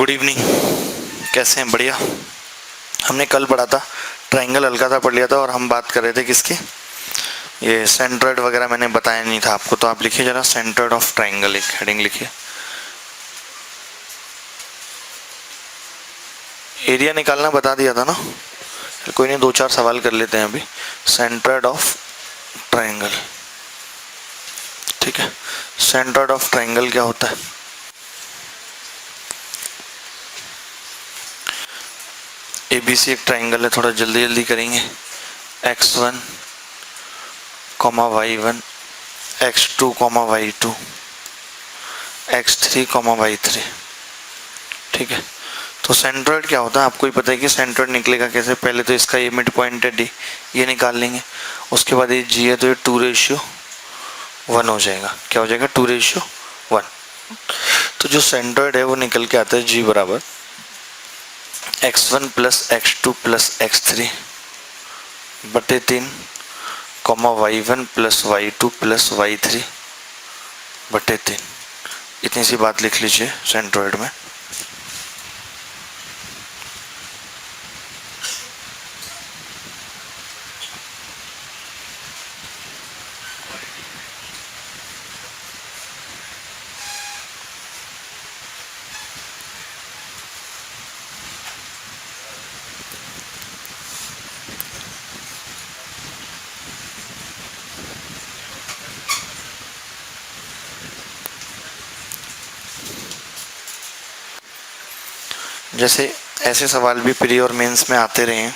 Good evening. कैसे हैं? बढ़िया। हमने कल पढ़ा था, ट्रायंगल हल्का सा पढ़ लिया था और हम बात कर रहे थे किसकी, ये सेंट्रोइड वगैरह मैंने बताया नहीं था आपको, तो आप लिखिए जरा सेंट्रोइड ऑफ ट्रायंगल, एक हेडिंग लिखिए। एरिया निकालना बता दिया था ना, कोई नहीं, दो चार सवाल कर लेते हैं अभी। सेंट्रोइड ऑफ ट्रायंगल, ठीक है। सेंट्रोइड ऑफ ट्रायंगल क्या होता है? ABC एक ट्रायंगल है, थोड़ा जल्दी जल्दी करेंगे। x1, y1, x2, y2, x3, y3, ठीक है। तो सेंट्रोइड क्या होता है आपको ही पता है कि सेंट्रोइड निकलेगा कैसे। पहले तो इसका ये मिड पॉइंट है D, ये निकाल लेंगे। उसके बाद ये G है तो ये 2:1 हो जाएगा। क्या हो जाएगा? 2:1। तो जो सेंट्रोइड है वो निकल के आता है G बराबर x1 plus x2 plus x3 बटे 3, y1 plus y2 plus y3 बटे 3। इतनी सी बात लिख लीजिए सेंट्रोइड में। जैसे ऐसे सवाल भी प्री और मेंस में आते रहे हैं।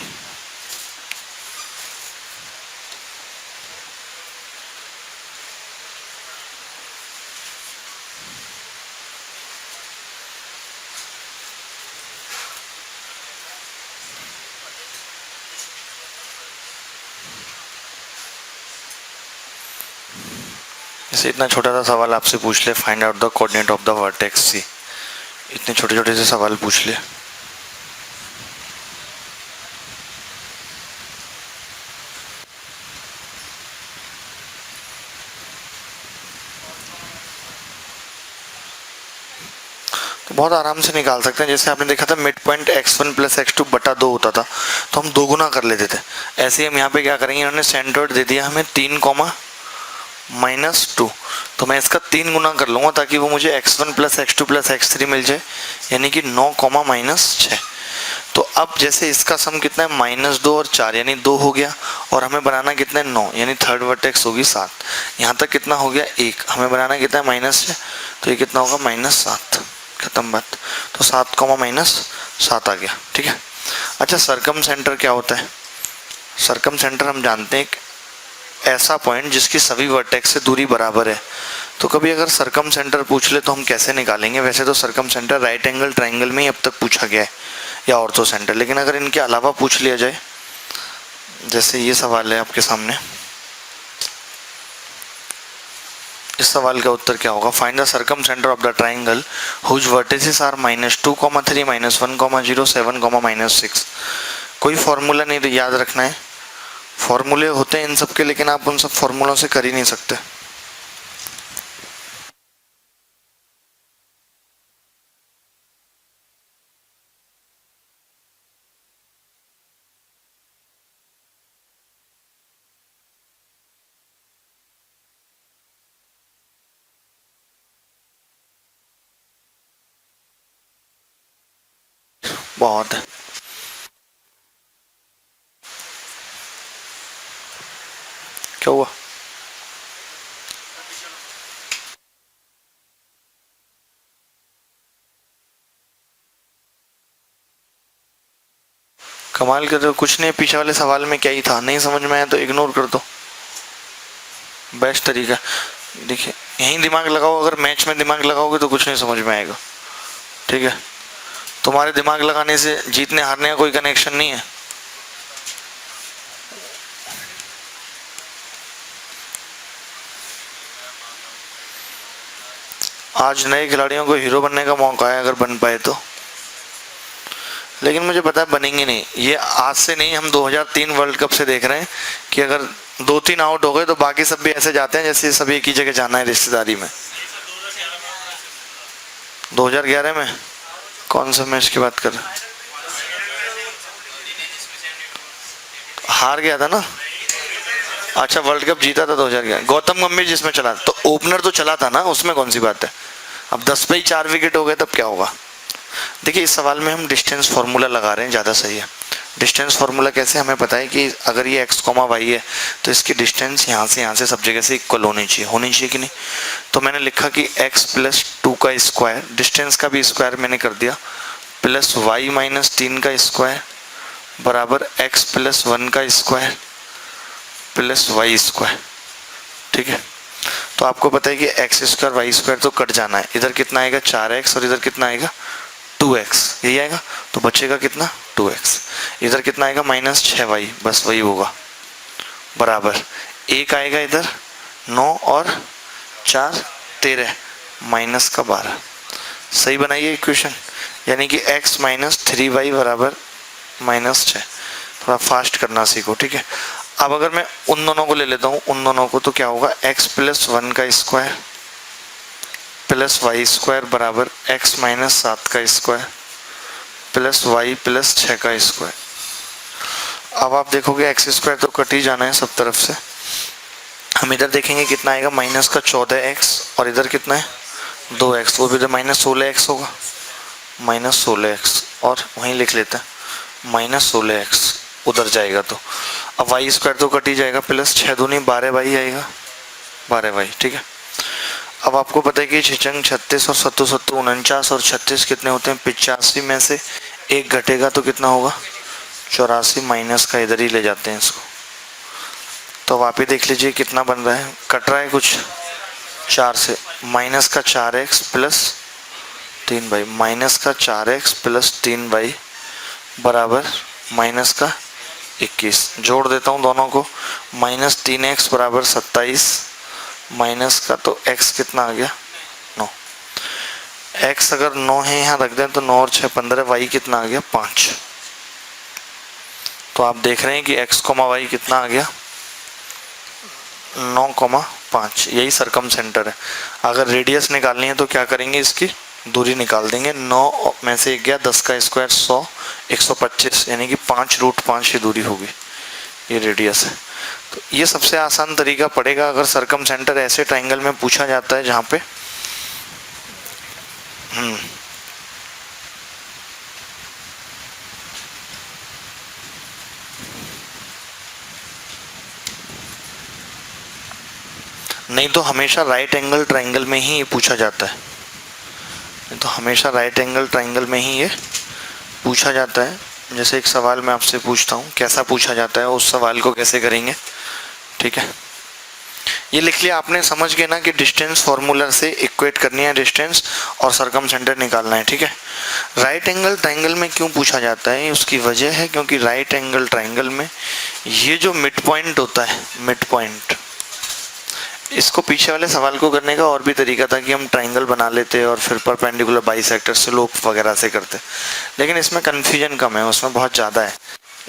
जैसे इतना छोटा सा सवाल आपसे पूछ ले, find out the coordinate of the vertex C। इतने छोटे छोटे से सवाल पूछ ले। तो बहुत आराम से निकाल सकते हैं। जैसे आपने देखा था mid point x1 plus x2 बटा 2 होता था, तो हम 2 गुना कर लेते थे। ऐसे ही हम यहाँ पे क्या करेंगे, इन्होंने सेंट्रोइड दे दिया हमें 3, -2, तो मैं इसका 3 गुना कर लूँगा ताकि वो मुझे x1 plus x2 plus x3 मिल जाए, यानी कि 9, -6। तो अब जैसे इसका सम कितना है, -2 और 4 यानी 2 हो गया, और हमें बनाना कितना है, 9, यानी थर्ड वर्टेक्स होगी 7। यहाँ तक कितना हो गया, 1, हमें बनाना कितना है, -6, तो ये कितना होगा, -7। खत्म बात। तो 7, -7 आ गया, ठीक है। अच्छा, सरकम सेंटर क्या होता है? सरकम सेंटर हम जानते हैं ऐसा पॉइंट जिसकी सभी वर्टेक्स से दूरी बराबर है। तो कभी अगर सरकम सेंटर पूछ ले तो हम कैसे निकालेंगे? वैसे तो सरकम सेंटर राइट एंगल ट्रायंगल में ही अब तक पूछा गया है, या ऑर्थो सेंटर, लेकिन अगर इनके अलावा पूछ लिया जाए, जैसे ये सवाल है आपके सामने, इस सवाल का उत्तर क्या होगा? Find the circumcentre of the triangle whose vertices are -2, -3, -1, 0, 7, -6। कोई फॉर्मूला नहीं याद रखना है, फॉर्मूले होते हैं इन सब के, लेकिन आप उन सब फॉर्मूलों से कर ही नहीं सकते। बहुत है। क्या हुआ? कमाल कर रहे हो, कुछ नहीं, पीछे वाले सवाल में क्या ही था, नहीं समझ में आया तो इग्नोर कर दो, बेस्ट तरीका। देखिए, यहीं दिमाग लगाओ, अगर मैच में दिमाग लगाओगे तो कुछ नहीं समझ में आएगा, ठीक है। तुम्हारे दिमाग लगाने से जीतने हारने का कोई कनेक्शन नहीं है। आज नए खिलाड़ियों को हीरो बनने का मौका है, अगर बन पाए तो, लेकिन मुझे पता है बनेंगे नहीं। ये आज से नहीं, हम 2003 वर्ल्ड कप से देख रहे हैं कि अगर 2-3 आउट हो गए तो बाकी सब भी ऐसे जाते हैं जैसे सभी एक ही जगह जाना है रिश्तेदारी में। 2011 में कौन सा मैच की बात कर रहे? हार गया था ना। अच्छा, वर्ल्ड कप जीता था 2011, गौतम गंभीर जिसमें चला, तो ओपनर तो चला था ना, उसमें कौन सी बात है। अब 10 पे ही 4 विकेट हो गए तब क्या होगा। देखिए इस सवाल में हम डिस्टेंस फार्मूला लगा रहे हैं, ज़्यादा सही है। डिस्टेंस फार्मूला कैसे, हमें पता है कि अगर ये x, y है तो इसकी डिस्टेंस यहाँ से सब जगह से इक्वल होनी चाहिए कि नहीं। तो मैंने लिखा कि x प्लस 2 का स्क्वायर, डिस्टेंस का भी स्क्वायर मैंने कर दिया, प्लस y माइनस 3 का स्क्वायर बराबर x प्लस 1 का स्क्वायर प्लस वाई स्क्वायर। ठीक है, तो आपको पता है कि एक्स स्क्वायर वाई स्क्वायर तो कट जाना है, इधर कितना आएगा 4x और इधर कितना आएगा 2x, यही आएगा। तो बचेगा कितना 2x, इधर कितना आएगा माइनस 6y, बस वही होगा, बराबर एक आएगा इधर 9 और 4 13 माइनस का 12। सही बनाइए इक्वेशन, यानी कि x माइनस 3y बराबर माइनस 6। थोड़ा फास्ट करना सीखो, ठीक है। अब अगर मैं उन दोनों को ले लेता हूँ, उन दोनों को, तो क्या होगा x प्लस 1 का स्क्वायर प्लस वाई स्क्वायर बराबर x माइनस 7 का स्क्वायर प्लस y प्लस 6 का स्क्वायर। अब आप देखोगे एक्स स्क्वायर तो कट ही जाना है सब तरफ से। हम इधर देखेंगे कितना आएगा माइनस का 14x और इधर कितना है 2x, वो भी इधर माइनस 16x होगा, माइनस 16x, और वहीं लिख लेते हैं माइनस 16x उधर जाएगा। तो अब वाई स्क्वायर तो कट ही जाएगा, प्लस 6 दूनी 12y आएगा, 12y। ठीक है, अब आपको पता है कि 6 36 और 7 7 49 और 36 कितने होते हैं 85 में से एक घटेगा तो कितना होगा 84, माइनस का इधर ही ले जाते हैं इसको। तो अब आप ही देख लीजिए कितना बन रहा है, कट रहा है कुछ 4 से, माइनस का 4x प्लस 3y, माइनस का 4x प्लस 3y बराबर माइनस का 21। जोड़ देता हूँ दोनों को, माइनस 3x बराबर 27, माइनस का तो x कितना आ गया 9। x अगर 9 है यहाँ रख दें तो 9 और 6 15, y कितना आ गया 5। तो आप देख रहे हैं कि x, y कितना आ गया 9,5। यही सरकम सेंटर है। अगर रेडियस निकालनी है तो क्या करेंगे, इसकी दूरी निकाल देंगे, 9 में से 1 गया 10 का स्क्वायर 100, 125, यानी कि 5√5 की दूरी होगी, ये रेडियस है। तो ये सबसे आसान तरीका पड़ेगा अगर सरकम सेंटर ऐसे ट्राइंगल में पूछा जाता है जहाँ पे नहीं तो हमेशा राइट एंगल ट्राइंगल में ही ये पूछा जाता है, नहीं तो हमेशा राइट एंगल ट्राइंगल में ही ये पूछा जाता है। जैसे एक सवाल मैं आपसे पूछता हूँ, कैसा पूछा जाता है, उस सवाल को कैसे करेंगे। ठीक है, ये लिख लिया आपने, समझ गए ना कि डिस्टेंस फॉर्मूला से इक्वेट करनी है डिस्टेंस और सरकम सेंटर निकालना है। ठीक है, राइट एंगल ट्राइंगल में क्यों पूछा जाता है, उसकी वजह है क्योंकि राइट एंगल ट्राइंगल में ये जो मिड पॉइंट होता है, मिड पॉइंट, इसको पीछे वाले सवाल को करने का और भी तरीका था कि हम ट्राइंगल बना लेते और फिर परपेंडिकुलर बाइसेक्टर स्लोप वगैरह से करते, लेकिन इसमें कन्फ्यूजन कम है, उसमें बहुत ज़्यादा है,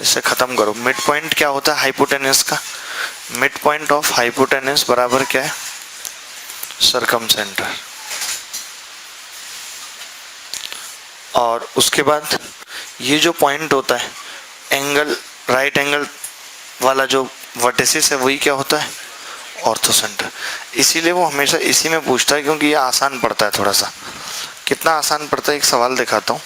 इससे ख़त्म करो। मिड पॉइंट क्या होता है हाइपोटेनस का, मिड पॉइंट ऑफ हाइपोटेनस बराबर क्या है सरकम सेंटर। और उसके बाद ये जो पॉइंट होता है एंगल, राइट एंगल वाला जो वर्टिसिस है वही क्या होता है ऑर्थो सेंटर। इसीलिए वो हमेशा इसी में पूछता है क्योंकि ये आसान पड़ता है थोड़ा सा। कितना आसान पड़ता है, एक सवाल दिखाता हूँ,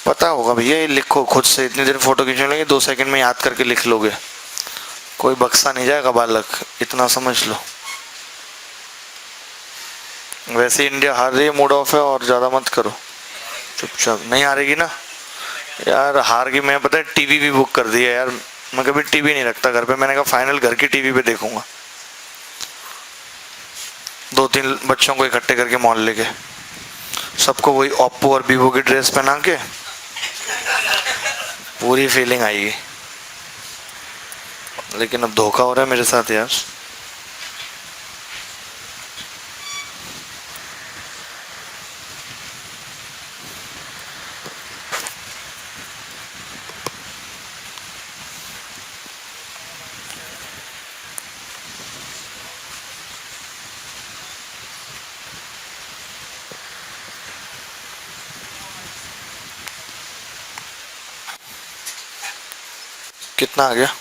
पता होगा भैया, ये लिखो खुद से, इतनी देर फोटो खींचने लगे 2 सेकंड में याद करके लिख लोगे, कोई बक्सा नहीं जाएगा बालक, इतना समझ लो। वैसे इंडिया हार रही है, मूड ऑफ है, और ज़्यादा मत करो, चुपचाप। नहीं हारेगी ना यार, हार गई। मैं पता है टीवी भी बुक कर दिया यार, मैं कभी टीवी नहीं रखता घर पे, मैंने कहा फाइनल घर की टीवी पे देखूंगा। 2-3 बच्चों को इकट्ठे करके मोहल्ले के, सबको वही ओप्पो और वीवो की ड्रेस पहना के, पूरी फीलिंग आएगी। लेकिन अब धोखा हो रहा है मेरे साथ यार। कितना आ गया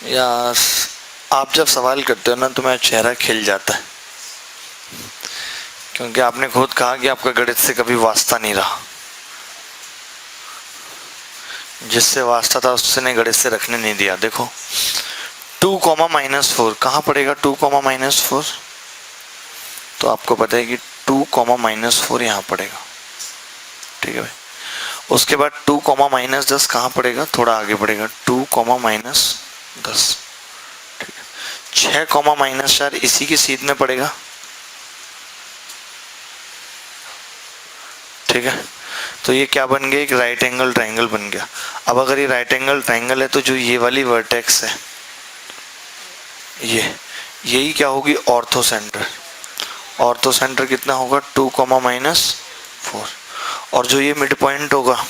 यार? आप जब सवाल करते हो ना तो मेरा चेहरा खिल जाता है, क्योंकि आपने खुद कहा कि आपका गणित से कभी वास्ता नहीं रहा। जिससे वास्ता था उसने गणित से रखने नहीं दिया। देखो 2, -4 कहाँ पड़ेगा? 2, -4 तो आपको पता है कि 2, -4 यहाँ पड़ेगा। ठीक है भाई। उसके बाद 2, -10 कहाँ पड़ेगा? थोड़ा आगे पड़ेगा, 2, -10। ठीक है। 6, -4 इसी की सीध में पड़ेगा। ठीक है, तो ये क्या बन गया? एक राइट एंगल ट्राइंगल बन गया। अब अगर ये राइट एंगल ट्राइंगल है तो जो ये वाली वर्टेक्स है यही क्या होगी? Ortho centre. ऑर्थो सेंटर कितना होगा? 2, -4। और जो ये मिड पॉइंट होगा,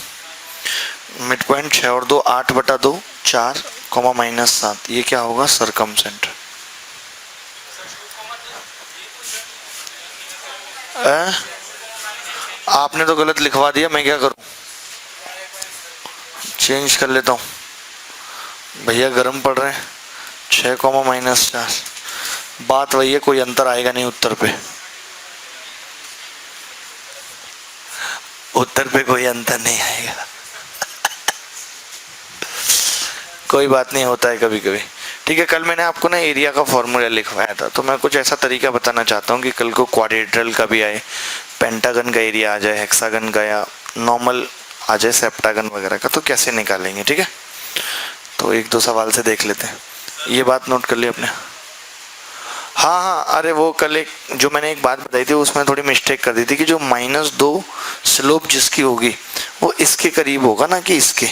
मिड पॉइंट 6 और 2 8/2 4, -7, ये क्या होगा? सरकम सेंटर। आपने तो गलत लिखवा दिया, मैं क्या करूं? चेंज कर लेता हूं। भैया गर्म पड़ रहे हैं। 6, -4 बात वही है, कोई अंतर आएगा नहीं उत्तर पे। उत्तर पे कोई अंतर नहीं आएगा। कोई बात नहीं, होता है कभी कभी। ठीक है, कल मैंने आपको ना एरिया का फॉर्मूला लिखवाया था, तो मैं कुछ ऐसा तरीका बताना चाहता हूँ कि कल को क्वाड्रेट्रल का भी आए, पेंटागन का एरिया आ जाए, हेक्सागन का, या नॉर्मल आ जाए सेप्टागन वगैरह का, तो कैसे निकालेंगे। ठीक है, तो 1-2 सवाल से देख लेते हैं। ये बात नोट कर ली आपने? हाँ हाँ, अरे वो कल एक जो मैंने एक बात बताई थी उसमें थोड़ी मिस्टेक कर दी थी कि जो -2 स्लोप जिसकी होगी वो इसके करीब होगा ना कि इसके,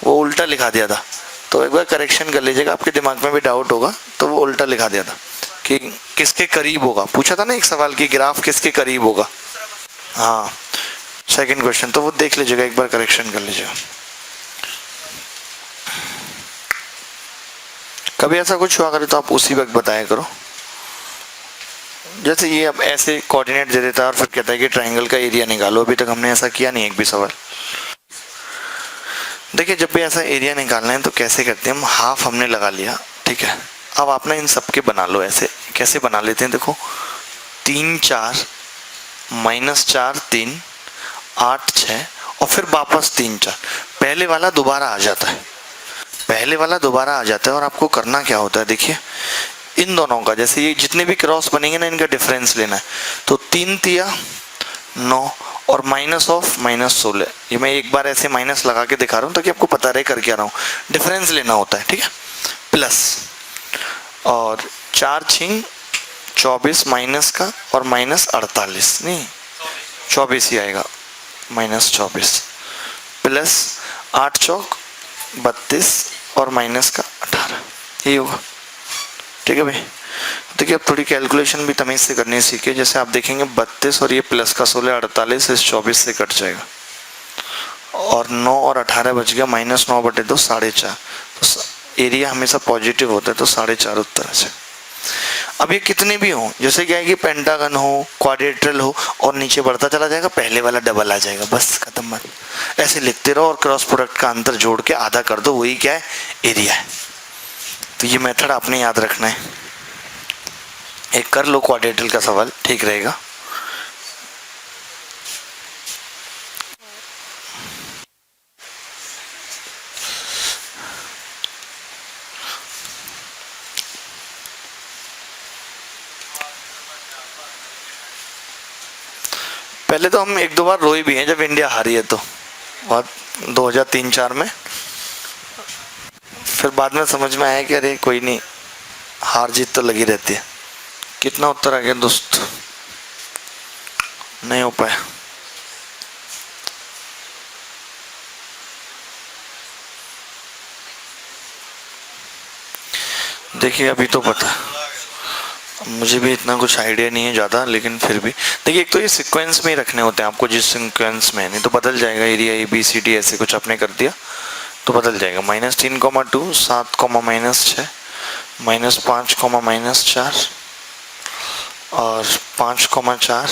वो उल्टा लिखा दिया था। तो एक बार करेक्शन कर लीजिएगा, आपके दिमाग में भी डाउट होगा तो वो उल्टा लिखा दिया था कि किसके करीब होगा। पूछा था ना एक सवाल कि ग्राफ किसके करीब होगा। हाँ, सेकंड क्वेश्चन, तो वो देख लीजिएगा, एक बार करेक्शन कर लीजिएगा। कभी ऐसा कुछ हुआ करे तो आप उसी वक्त बताया करो। जैसे ये अब ऐसे कोऑर्डिनेट दे देता है और फिर कहता है कि ट्राइंगल का एरिया निकालो, अभी तक हमने ऐसा किया नहीं एक भी सवाल। देखिए जब भी ऐसा एरिया निकालना है तो कैसे करते हैं हम, हाफ हमने लगा लिया। ठीक है, अब आप ना इन सबके बना लो। ऐसे कैसे बना लेते हैं, देखो 3 4 -4 3 8 6 और फिर वापस 3 4, पहले वाला दोबारा आ जाता है। पहले वाला दोबारा आ जाता है और आपको करना क्या होता है, देखिए इन दोनों का, जैसे ये जितने भी क्रॉस बनेंगे ना इनका डिफरेंस लेना है। तो 3 तिया 9 और -16, ये मैं एक बार ऐसे माइनस लगा के दिखा रहा हूँ ताकि आपको पता रहे कर क्या रहा हूँ। डिफरेंस लेना होता है, ठीक है, प्लस और 4 6 24 माइनस का और -48 नहीं 24 ही आएगा, -24 प्लस 8 चौक 32 और माइनस का 18, यही होगा। ठीक है भाई, देखिए अब थोड़ी कैलकुलेशन भी तमीज़ से करनी सीखे। जैसे आप देखेंगे 32 और ये प्लस का 16 48 इस 24 से कट जाएगा और 9 और 18 बच गया, -9/2 4.5। तो एरिया हमेशा पॉजिटिव होता है तो 4.5 उत्तर है। अब ये कितने भी हों, जैसे क्या है कि पेंटागन हो, क्वाड्रेट्रल हो और नीचे बढ़ता चला जाएगा, पहले वाला डबल आ जाएगा, बस खत्म बात। ऐसे लिखते रहो और क्रॉस प्रोडक्ट का अंतर जोड़ के आधा कर दो, वही क्या है, एरिया है। तो ये मेथड आपने याद रखना है। एक कर लो क्वाड्रेट्रल का सवाल, ठीक रहेगा। पहले तो हम 1-2 बार रोए भी हैं जब इंडिया हारी है तो, और 2003-4 में। फिर बाद में समझ में आया कि अरे कोई नहीं, हार जीत तो लगी रहती है। कितना उत्तर आ गया दोस्त? नहीं हो पाया। देखिए अभी तो पता, मुझे भी इतना कुछ आइडिया नहीं है ज़्यादा, लेकिन फिर भी देखिए एक तो ये सीक्वेंस में ही रखने होते हैं आपको, जिस सीक्वेंस में, नहीं तो बदल जाएगा एरिया ABCD ऐसे कुछ आपने कर दिया तो बदल जाएगा। -3,2 7, -6 -5, -4 और 5, 4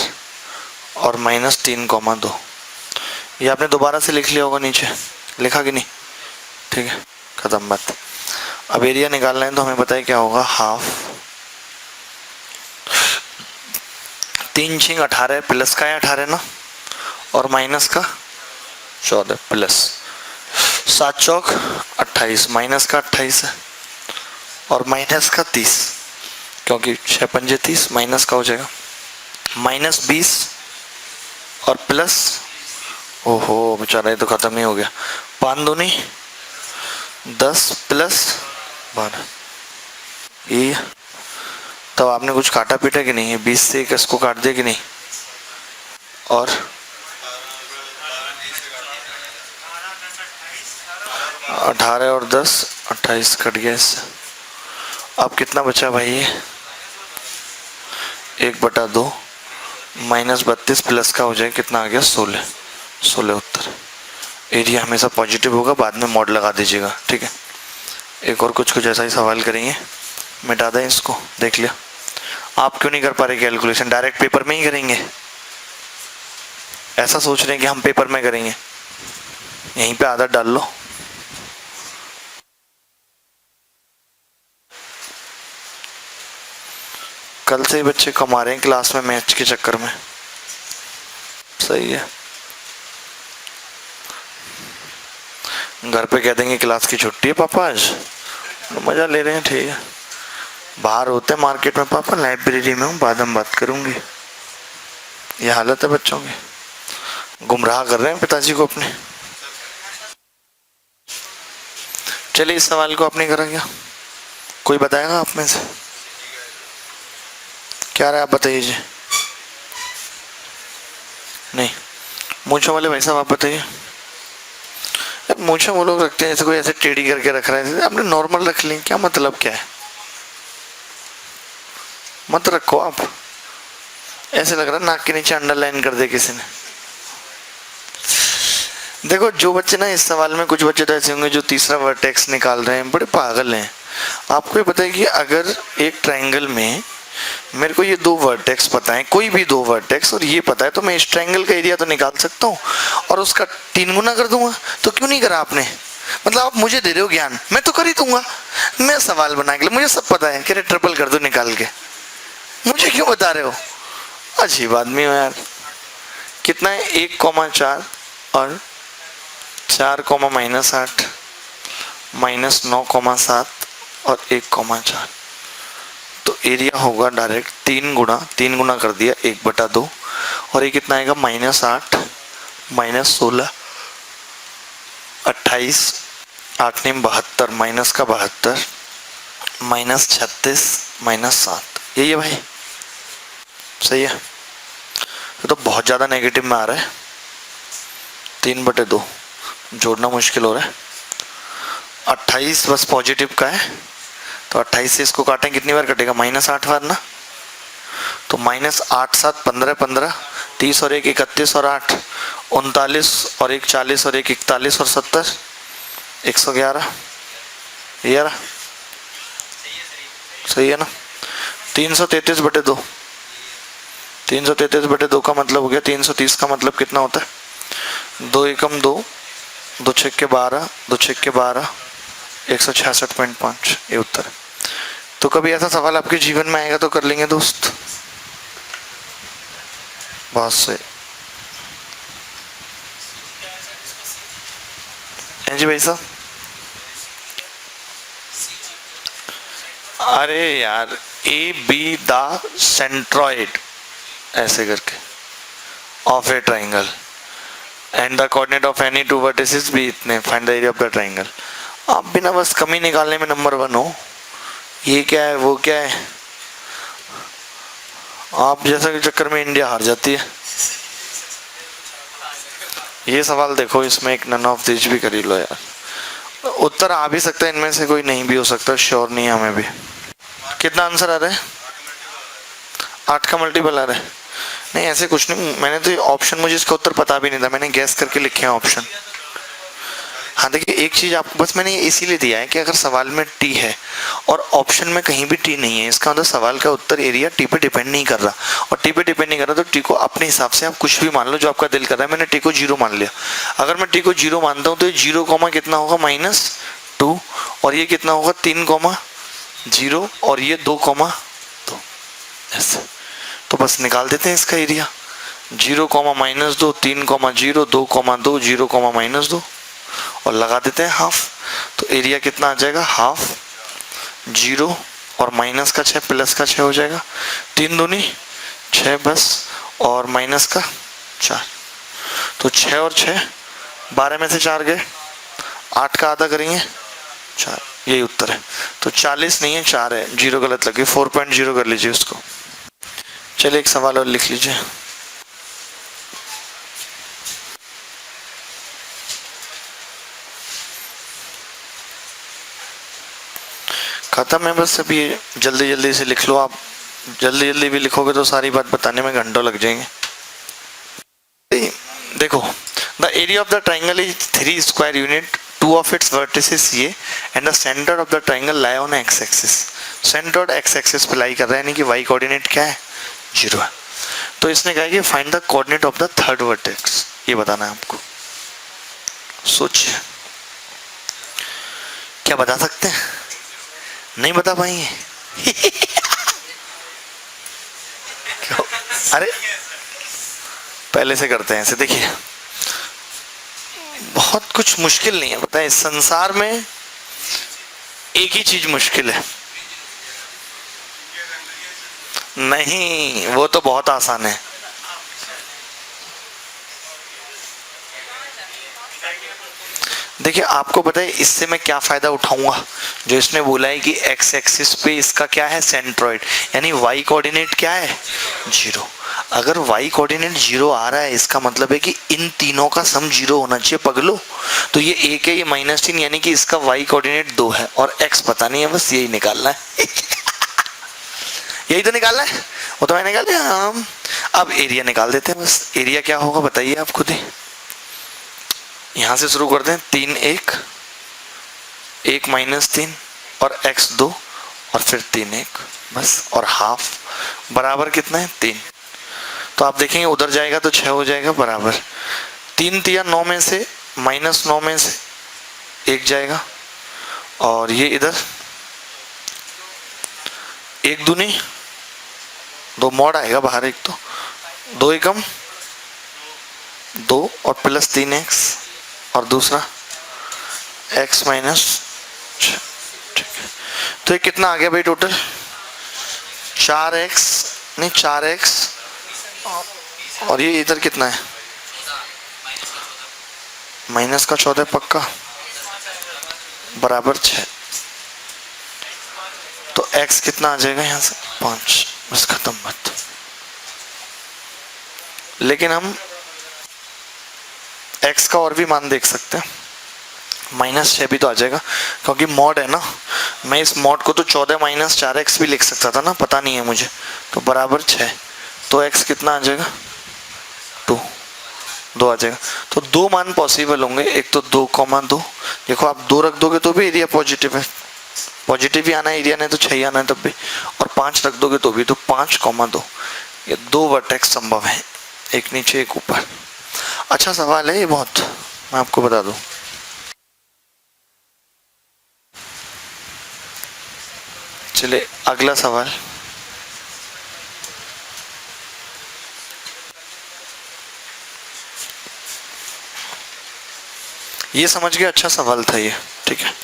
और -3,2। ये आपने दोबारा से लिख लिया होगा नीचे, लिखा कि नहीं? ठीक है, खत्म बात। अब एरिया निकालना है तो हमें पता है क्या होगा, हाफ 3 6 18 प्लस का है 18 ना, और माइनस का 14 प्लस 7 चौक 28 माइनस का 28 है और माइनस का 30, क्योंकि 6 पंजे 30 माइनस का हो जाएगा माइनस 20 और प्लस, ओहो बेचारा ये तो खत्म ही हो गया, 5 दूनी 10 प्लस 12, ये तब आपने कुछ काटा पीटा कि नहीं? 20 से 21 को काट दिया कि नहीं? और 18 और 10 28 कट गया इससे। अब कितना बचा भाई? 1/2 माइनस 32 प्लस का हो जाए कितना आ गया? 16 उत्तर। एरिया हमेशा पॉजिटिव होगा, बाद में मॉड लगा दीजिएगा, ठीक है। एक और कुछ ऐसा ही सवाल करेंगे, मिटा दें इसको, देख लिया। आप क्यों नहीं कर पा रहे कैलकुलेशन? डायरेक्ट पेपर में ही करेंगे, ऐसा सोच रहे हैं कि हम पेपर में करेंगे, यहीं पे आदत डाल लो। कल से ही बच्चे कमा रहे हैं क्लास में मैच के चक्कर में, सही है। घर पे कह देंगे क्लास की छुट्टी है पापा आज, मजा ले रहे हैं, ठीक है। बाहर होते हैं मार्केट में, पापा लाइब्रेरी में हूँ, बाद में बात करूंगी। ये हालत है बच्चों की, गुमराह कर रहे हैं पिताजी को अपने। चलिए इस सवाल को आपने करा क्या? कोई बताएगा आप में से? क्या रहा है, आप बताइए जी। नहीं, मूंछों वाले भाई साहब आप बताइए। मूंछें वो लोग रखते हैं जैसे कोई ऐसे टेढ़ी करके रख रहा है, आपने नॉर्मल रख ली, क्या मतलब क्या है? मत रखो आप, ऐसे लग रहा है नाक के नीचे अंडरलाइन कर दे किसी ने। देखो जो बच्चे ना, इस सवाल में कुछ बच्चे तो ऐसे होंगे जो तीसरा वर्टेक्स निकाल रहे हैं, बड़े पागल हैं। आपको ये पता है कि अगर एक ट्रायंगल में मेरे को ये 2 वर्टेक्स पता है, कोई भी 2 वर्टेक्स, और ये पता है, तो मैं इस ट्रायंगल का एरिया तो निकाल सकता हूँ और उसका 3 गुना कर दूंगा। तो क्यों नहीं करा आपने? मतलब आप मुझे दे रहे हो ज्ञान, मैं तो कर ही दूंगा। मैं सवाल बना के, मुझे सब पता है कि ट्रिपल कर दो निकाल के, मुझे क्यों बता रहे हो? अजीब आदमी हो यार। कितना है? 1,4 और 4,-8 माइनस 9,7 और 1,4, तो एरिया होगा डायरेक्ट 3 गुना कर दिया 1/2, और ये कितना आएगा? -8 -16 28 8 ने 72 माइनस का 72 -36 -7, यही है भाई, सही है। तो बहुत ज़्यादा नेगेटिव में आ रहा है, 3/2 जोड़ना मुश्किल हो रहा है। 28 बस पॉजिटिव का है, तो 28 से इसको काटें कितनी बार कटेगा? -8 बार ना, तो -8 7 15 15 30 और 1 31 और 8 39 और 1 40 और 1 41 और 70 111, ये रहा, सही है ना। 333/2, 333/2 का मतलब हो गया 330, का मतलब कितना होता है? 2 एकम 2, 2 छक्के 12, 2 छक्के 12, 166.5, ये उत्तर है। तो कभी ऐसा सवाल आपके जीवन में आएगा तो कर लेंगे दोस्त, बहुत सही। जी भाई साहब, अरे यार, ए बी द सेंट्रॉइड ऐसे करके of a triangle and the coordinate of any 2 vertices be इतने, find the area of the triangle. आप बिना बस कमी निकालने में नंबर 1 हो, ये क्या है वो क्या है, आप जैसा के चक्कर में इंडिया हार जाती है। ये सवाल देखो, इसमें एक नन ऑफ दिस भी कर ही लो यार, उत्तर आ भी सकता है इनमें से, कोई नहीं भी हो सकता, श्योर नहीं है हमें भी। कितना आंसर आ रहा है? 8 का मल्टीपल आ रहा है? नहीं ऐसे कुछ नहीं, मैंने तो ऑप्शन, मुझे इसका उत्तर पता भी नहीं था, मैंने गैस करके लिखे हैं ऑप्शन। हाँ देखिए, एक चीज़ आपको बस मैंने ये इसीलिए दिया है कि अगर सवाल में टी है और ऑप्शन में कहीं भी टी नहीं है, इसका मतलब सवाल का उत्तर एरिया टी पे डिपेंड नहीं कर रहा, और टी पे डिपेंड नहीं कर रहा तो टी को अपने हिसाब से आप कुछ भी मान लो जो आपका दिल कर रहा है। मैंने टी को 0 मान लिया। अगर मैं टी को 0 मानता हूँ तो ये 0 कॉमा कितना होगा -2, और ये कितना होगा 3,0 और ये 2,2 ऐसे। तो बस निकाल देते हैं इसका एरिया। 0, -2, 3,0, 2,2, 0, -2 और लगा देते हैं हाफ। तो एरिया कितना आ जाएगा, हाफ 0 और माइनस का 6 प्लस का 6 हो जाएगा। 3 दूनी 6 बस, और माइनस का 4। तो 6 और 6 12 में से 4 गए, 8 का आधा करेंगे 4, यही उत्तर है। तो 40 नहीं है 4 है, 0 गलत लगी, 4.0 कर लीजिए उसको। चलिए एक सवाल और लिख लीजिए। खत्म है बस। अभी जल्दी जल्दी से लिख लो आप, जल्दी जल्दी भी लिखोगे तो सारी बात बताने में घंटों लग जाएंगे। देखो, the area of the triangle is 3 square unit, 2 of its vertices ये, and the center of the triangle lie on x axis। Centre x axis पे लाई कर रहा है, यानी कि y कोऑर्डिनेट क्या है, 0 है। तो इसने कहा कि find the coordinate of the third vertex, ये बताना है आपको। सोचिए, क्या बता सकते हैं? नहीं बता पाएंगे? अरे पहले से करते हैं ऐसे। देखिए, बहुत कुछ मुश्किल नहीं है, पता है, इस संसार में एक ही चीज मुश्किल है। नहीं, वो तो बहुत आसान है। देखिए, आपको पता है इससे मैं क्या फायदा उठाऊंगा, जो इसने बोला है कि एक्स एक्सिस पे इसका क्या है, सेंट्रॉइड, यानी वाई कोऑर्डिनेट क्या है, 0। अगर वाई कोऑर्डिनेट 0 आ रहा है, इसका मतलब है कि इन तीनों का सम 0 होना चाहिए पगलो। तो ये 1 है, ये -3, यानी कि इसका वाई कोऑर्डिनेट 2 है, और एक्स पता नहीं है, बस यही निकालना है। यही तो निकालना है, वो तो मैंने निकाल दिया हम। अब एरिया निकाल देते हैं बस। एरिया क्या होगा बताइए आप खुद ही। यहां से शुरू करते हैं, 3 1 1 -3 और x 2 और फिर 3 1 बस, और हाफ बराबर कितना है, 3। तो आप देखेंगे उधर जाएगा तो 6 हो जाएगा बराबर। 3 3 9 में से -9 में से 1 जाएगा, और ये इधर 1 दूनी 2 मॉड आएगा बाहर, एक तो 2 एकम 2 और प्लस 3x, और दूसरा x माइनस, ठीक है। तो ये कितना आ गया भाई टोटल, 4x, नहीं 4x, और ये इधर कितना है, माइनस का 14 पक्का, बराबर 6। तो x कितना आ जाएगा यहाँ से, 5। बस खत्म बात। लेकिन हम x का और भी मान देख सकते हैं, -6 भी तो आ जाएगा, क्योंकि मॉड है ना। मैं इस मॉड को तो 14 - 4x भी लिख सकता था ना, पता नहीं है मुझे। तो बराबर 6, तो x कितना आ जाएगा, 2 आ जाएगा। तो 2 मान पॉसिबल होंगे, एक तो 2,2। देखो आप 2 रख दोगे तो भी एरिया पॉजिटिव है, पॉजिटिव ही आना है एरिया, ने तो 6 आना है तब भी। और 5 रख दोगे तो भी, तो 5,2। ये 2 वर्टेक्स संभव है, एक नीचे एक ऊपर। अच्छा सवाल है ये बहुत, मैं आपको बता दूं। चलिए अगला सवाल। ये समझ गया, अच्छा सवाल था ये, ठीक है।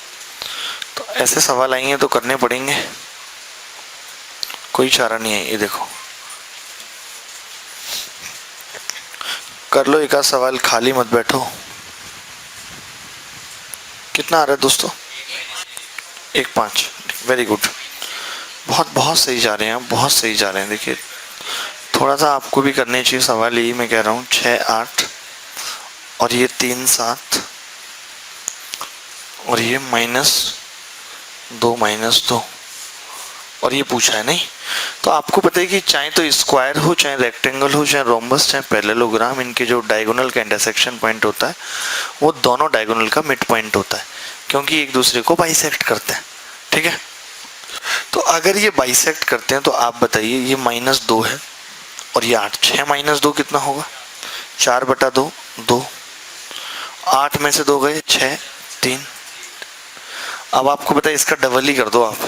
तो ऐसे सवाल आएंगे तो करने पड़ेंगे, कोई चारा नहीं है। ये देखो, कर लो एक आध सवाल, खाली मत बैठो। कितना आ रहा है दोस्तों, 1-5, वेरी गुड, बहुत बहुत सही जा रहे हैं, बहुत सही जा रहे हैं। देखिए थोड़ा सा आपको भी करने चाहिए सवाल, यही मैं कह रहा हूँ। 6 8 और ये 3 7 और ये -2 -2 और ये पूछा है नहीं। तो आपको पता है कि चाहे तो स्क्वायर हो, चाहे रेक्टेंगल हो, चाहे रोम्बस, चाहे पैरेललोग्राम, इनके जो डायगोनल का इंटरसेक्शन पॉइंट होता है वो दोनों डायगोनल का मिड पॉइंट होता है, क्योंकि एक दूसरे को बाइसेक्ट करते हैं। ठीक है, तो अगर ये बाइसेक्ट करते हैं तो आप बताइए, ये -2 है और ये 8, 6 - 2 कितना होगा? 4/2, 2, 8 में से 2 गए, 6, 3। अब आपको पता है इसका डबल ही कर दो आप।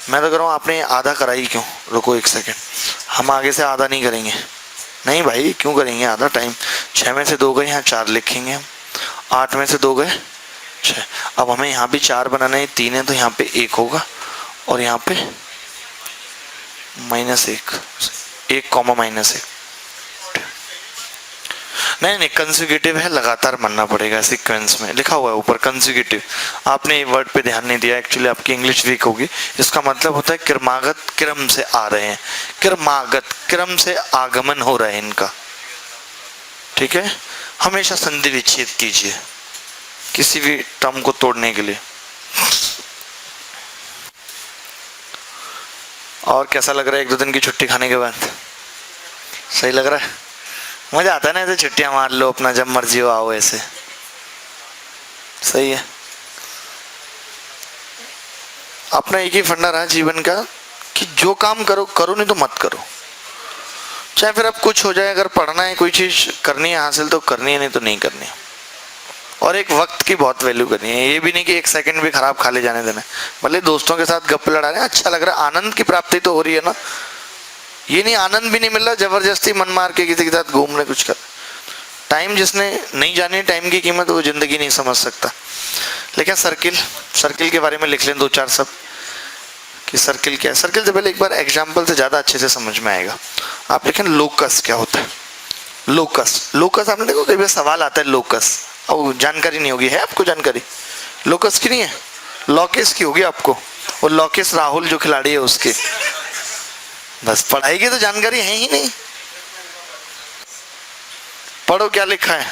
मैं तो कर रहा हूँ, आपने आधा कराई क्यों? रुको 1 सेकेंड, हम आगे से आधा नहीं करेंगे। नहीं भाई, क्यों करेंगे आधा? टाइम 6 में से 2 गए, यहाँ 4 लिखेंगे हम। 8 में से 2 गए 6। अब हमें यहाँ भी 4 बनाना है, 3 है तो यहाँ पे 1 होगा और यहाँ पे -1, 1, नहीं कंसेक्यूटिव है, लगातार मानना पड़ेगा, सीक्वेंस में लिखा हुआ है ऊपर कंसेक्यूटिव। आपने ये वर्ड पे ध्यान नहीं दिया, एक्चुअली आपकी इंग्लिश वीक होगी। इसका मतलब होता है क्रमागत क्रम से आ रहे हैं, क्रमागत क्रम से आगमन हो रहा है इनका। ठीक है, हमेशा संधि विच्छेद कीजिए किसी भी टर्म को तोड़ने के लिए। और कैसा लग रहा है 1-2 दिन की छुट्टी खाने के बाद? सही लग रहा है? मजा आता है ना ऐसे छुट्टियां मार लो अपना, जब मर्जी हो आओ ऐसे। सही है। अपना एक ही फंडा रहा जीवन का कि जो काम करो करो, नहीं तो मत करो। चाहे फिर अब कुछ हो जाए, अगर पढ़ना है, कोई चीज करनी है हासिल तो करनी है, नहीं तो नहीं करनी है। और एक वक्त की बहुत वैल्यू करनी है, ये भी नहीं कि 1 सेकंड भी खराब खाली जाने देना। भले दोस्तों के साथ गप लड़ा रहे हैं, अच्छा लग रहा है, आनंद की प्राप्ति तो हो रही है ना। ये नहीं आनंद भी नहीं मिल रहा, जबरदस्ती मन मार के किसी के साथ घूम रहे कुछ कर। टाइम जिसने नहीं जानी टाइम की कीमत, वो जिंदगी नहीं समझ सकता। लेकिन सर्किल के बारे में लिख लें 2-4 शब्द कि सर्किल क्या है। सर्किल से पहले एक बार एग्जाम्पल से ज़्यादा अच्छे से समझ में आएगा। आप लिखें लोकस क्या होता है। लोकस आपने देखो कई बार सवाल आता है लोकस, और जानकारी नहीं होगी। है आपको जानकारी लोकस की? नहीं है, लॉकेस की होगी आपको। वो लॉकेस राहुल जो खिलाड़ी है उसके। बस पढ़ाई की तो जानकारी है ही नहीं। पढ़ो क्या लिखा है,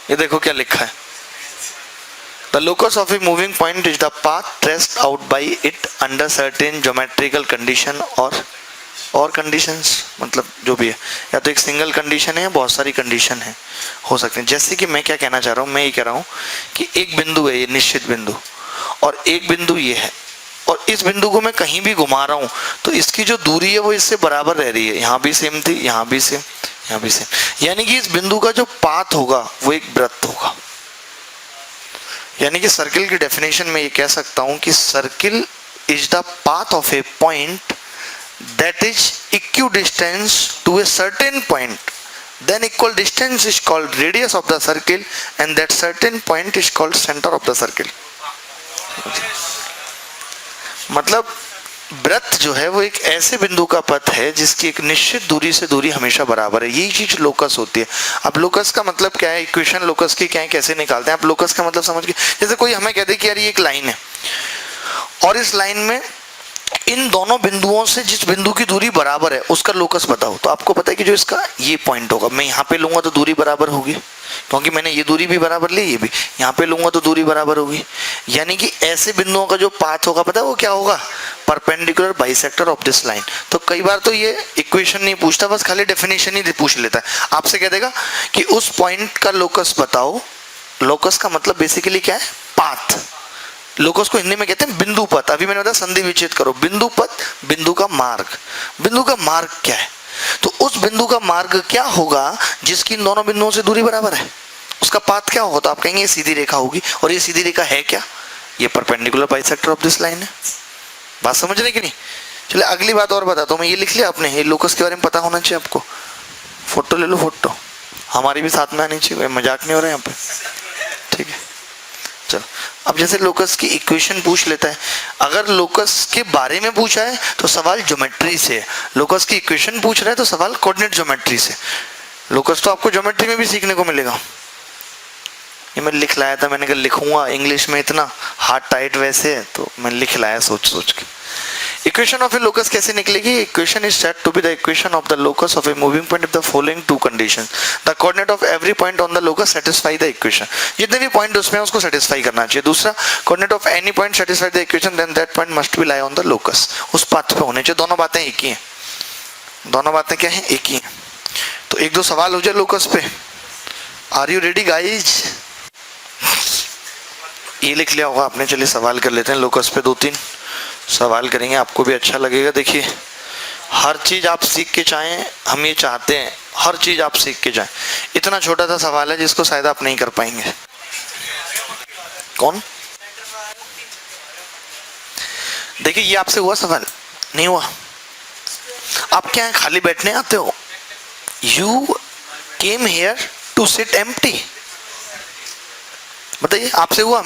ये देखो क्या लिखा है। The locus of a moving point is the path traced out by it under certain geometrical condition और conditions, मतलब जो भी है, या तो एक सिंगल कंडीशन है या बहुत सारी कंडीशन है, हो सकते हैं। जैसे कि मैं क्या कहना चाह रहा हूँ, मैं ये कह रहा हूँ कि एक बिंदु है, ये निश्चित बिंदु, और एक बिंदु ये है, और इस बिंदु को मैं कहीं भी घुमा रहा हूं तो इसकी जो दूरी है वो इससे बराबर रह रही है। यहाँ भी सेम थी, यहाँ भी सेम, यहाँ भी सेम। यानी कि इस बिंदु का जो पाथ होगा वो एक वृत्त होगा। यानी कि सर्किल की डेफिनेशन में ये कह सकता हूं कि circle is the path of a point that is equidistance to a certain point, then equal distance is called radius of the circle and that certain point is called center of the circle। मतलब वृत्त जो है वो एक ऐसे बिंदु का पथ है जिसकी एक निश्चित दूरी से दूरी हमेशा बराबर है। यही चीज लोकस होती है। अब लोकस का मतलब क्या है, इक्वेशन लोकस की क्या है, कैसे निकालते हैं आप लोकस का मतलब समझ के। जैसे कोई हमें कहते कि यार ये एक लाइन है और इस लाइन में इन दोनों बिंदुओं से जिस बिंदु की दूरी बराबर है उसका लोकस बताओ, तो आपको पता है कि जो इसका ये पॉइंट होगा, मैं यहाँ पे लूंगा तो दूरी बराबर होगी, क्योंकि मैंने ये दूरी भी बराबर ली, ये भी यहाँ पे लूंगा तो दूरी बराबर होगी। यानी कि ऐसे बिंदुओं का जो पाथ होगा पता है वो क्या होगा, perpendicular bisector of this line. तो कई बार तो ये इक्वेशन नहीं पूछता, बस खाली डेफिनेशन ही पूछ लेता है। आपसे कह देगा कि उस पॉइंट का लोकस बताओ। लोकस का मतलब बेसिकली क्या है, पाथ। लोकस को हिंदी में कहते हैं बिंदु पथ। अभी मैंने बताया संधि विच्छेद करो, बिंदु पथ, बिंदु का मार्ग। बिंदु का मार्ग क्या है, तो उस बिंदु का मार्ग क्या होगा जिसकी इन दोनों बिंदुओं से दूरी बराबर है, उसका पाथ क्या होगा। तो आप कहेंगे ये सीधी रेखा होगी, और ये सीधी रेखा है क्या, ये perpendicular bisector of this line है। बात समझ रहे कि नहीं। चलिए अगली बात और बताता हूँ मैं। ये लिख लिया आपने, ये लोकस के बारे में पता होना चाहिए आपको। फोटो ले लो, फोटो हमारी भी साथ में आनी चाहिए, मजाक नहीं हो रहा है यहाँ पे, ठीक है। चलो अब जैसे लोकस की इक्वेशन पूछ लेता है, अगर लोकस के बारे में पूछा है तो सवाल ज्योमेट्री से है, लोकस की इक्वेशन पूछ रहा है तो सवाल कोऑर्डिनेट ज्योमेट्री से। लोकस तो आपको ज्योमेट्री में भी सीखने को मिलेगा। ये मैं लिख लाया था, मैंने कहा लिखूंगा इंग्लिश में, इतना हार्ड टाइट वैसे है तो मैं लिख लाया सोच सोच के। इक्वेशन ऑफ ए लोकस कैसे निकलेगी? Equation is said to be the equation of the locus of a moving point if the following two condition, the coordinate of every point on the locus satisfy the equation. जितने भी point उसमें उसको satisfy करना चाहिए। दूसरा, coordinate of any point satisfy the equation then that point must be lie on the locus. उस path पे होने चाहिए। दोनों बातें एक ही हैं। दोनों बातें क्या हैं? एक ही हैं। तो एक दो सवाल हो जाए लोकस पे। Are you ready guys? ये लिख लिया होगा आपने। चलिए सवाल कर लेते हैं लोकस पे। 2-3 सवाल करेंगे, आपको भी अच्छा लगेगा। देखिए, हर चीज आप सीख के जाएं, हम ये चाहते हैं हर चीज आप सीख के जाएं। इतना छोटा सा सवाल है जिसको शायद आप नहीं कर पाएंगे। कौन? देखिए, ये आपसे हुआ सवाल? नहीं हुआ। आप क्या खाली बैठने आते हो? You came here to sit empty. बताइए, आपसे हुआ?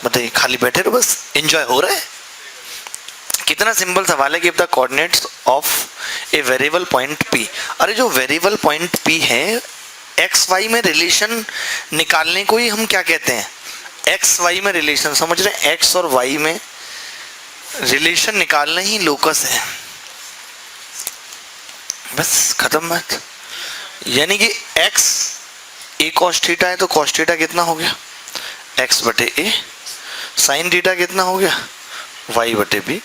बताइए, खाली बैठे रहो, बस एंजॉय हो रहा है। कितना सिंपल सवाल है कि the coordinates of a variable point P. अरे जो वेरिएबल पॉइंट पी है, एक्स वाई में रिलेशन निकालने को ही हम क्या कहते हैं? एक्स वाई में रिलेशन, समझ रहे हैं? एक्स और वाई में रिलेशन निकालना ही लोकस है। बस खत्म बात। यानी कि एक्स ए कॉस थीटा है तो कॉस थीटा कितना हो गया? एक्स बटे ए। साइन थीटा कितना हो गया? वाई बटे बी।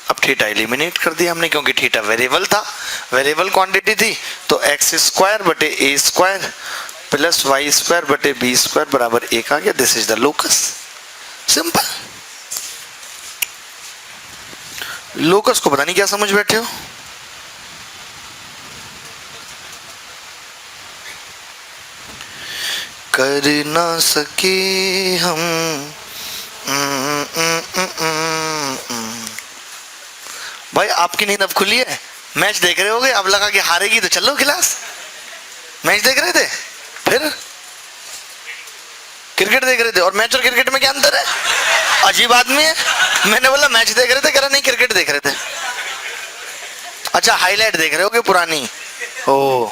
अब थीटा एलिमिनेट कर दिया हमने, क्योंकि थीटा वेरिएबल था, वेरिएबल क्वांटिटी थी। तो एक्स स्क्वायर बटे ए स्क्वायर प्लस वाई स्क्वायर बटे बी स्क्वायर बराबर 1 आ गया। This is the locus. Simple. Locus को पता नहीं क्या समझ बैठे हो। कर ना सके हम भाई, आपकी नींद अब खुली है। मैच देख रहे होगे, अब लगा कि हारेगी तो चलो क्लास। मैच देख रहे थे, फिर क्रिकेट देख रहे थे। और मैच और क्रिकेट में क्या अंतर है? अजीब आदमी है। मैंने बोला मैच देख रहे थे, कह रहा नहीं क्रिकेट देख रहे थे। अच्छा, हाईलाइट देख रहे होगे पुरानी। ओ,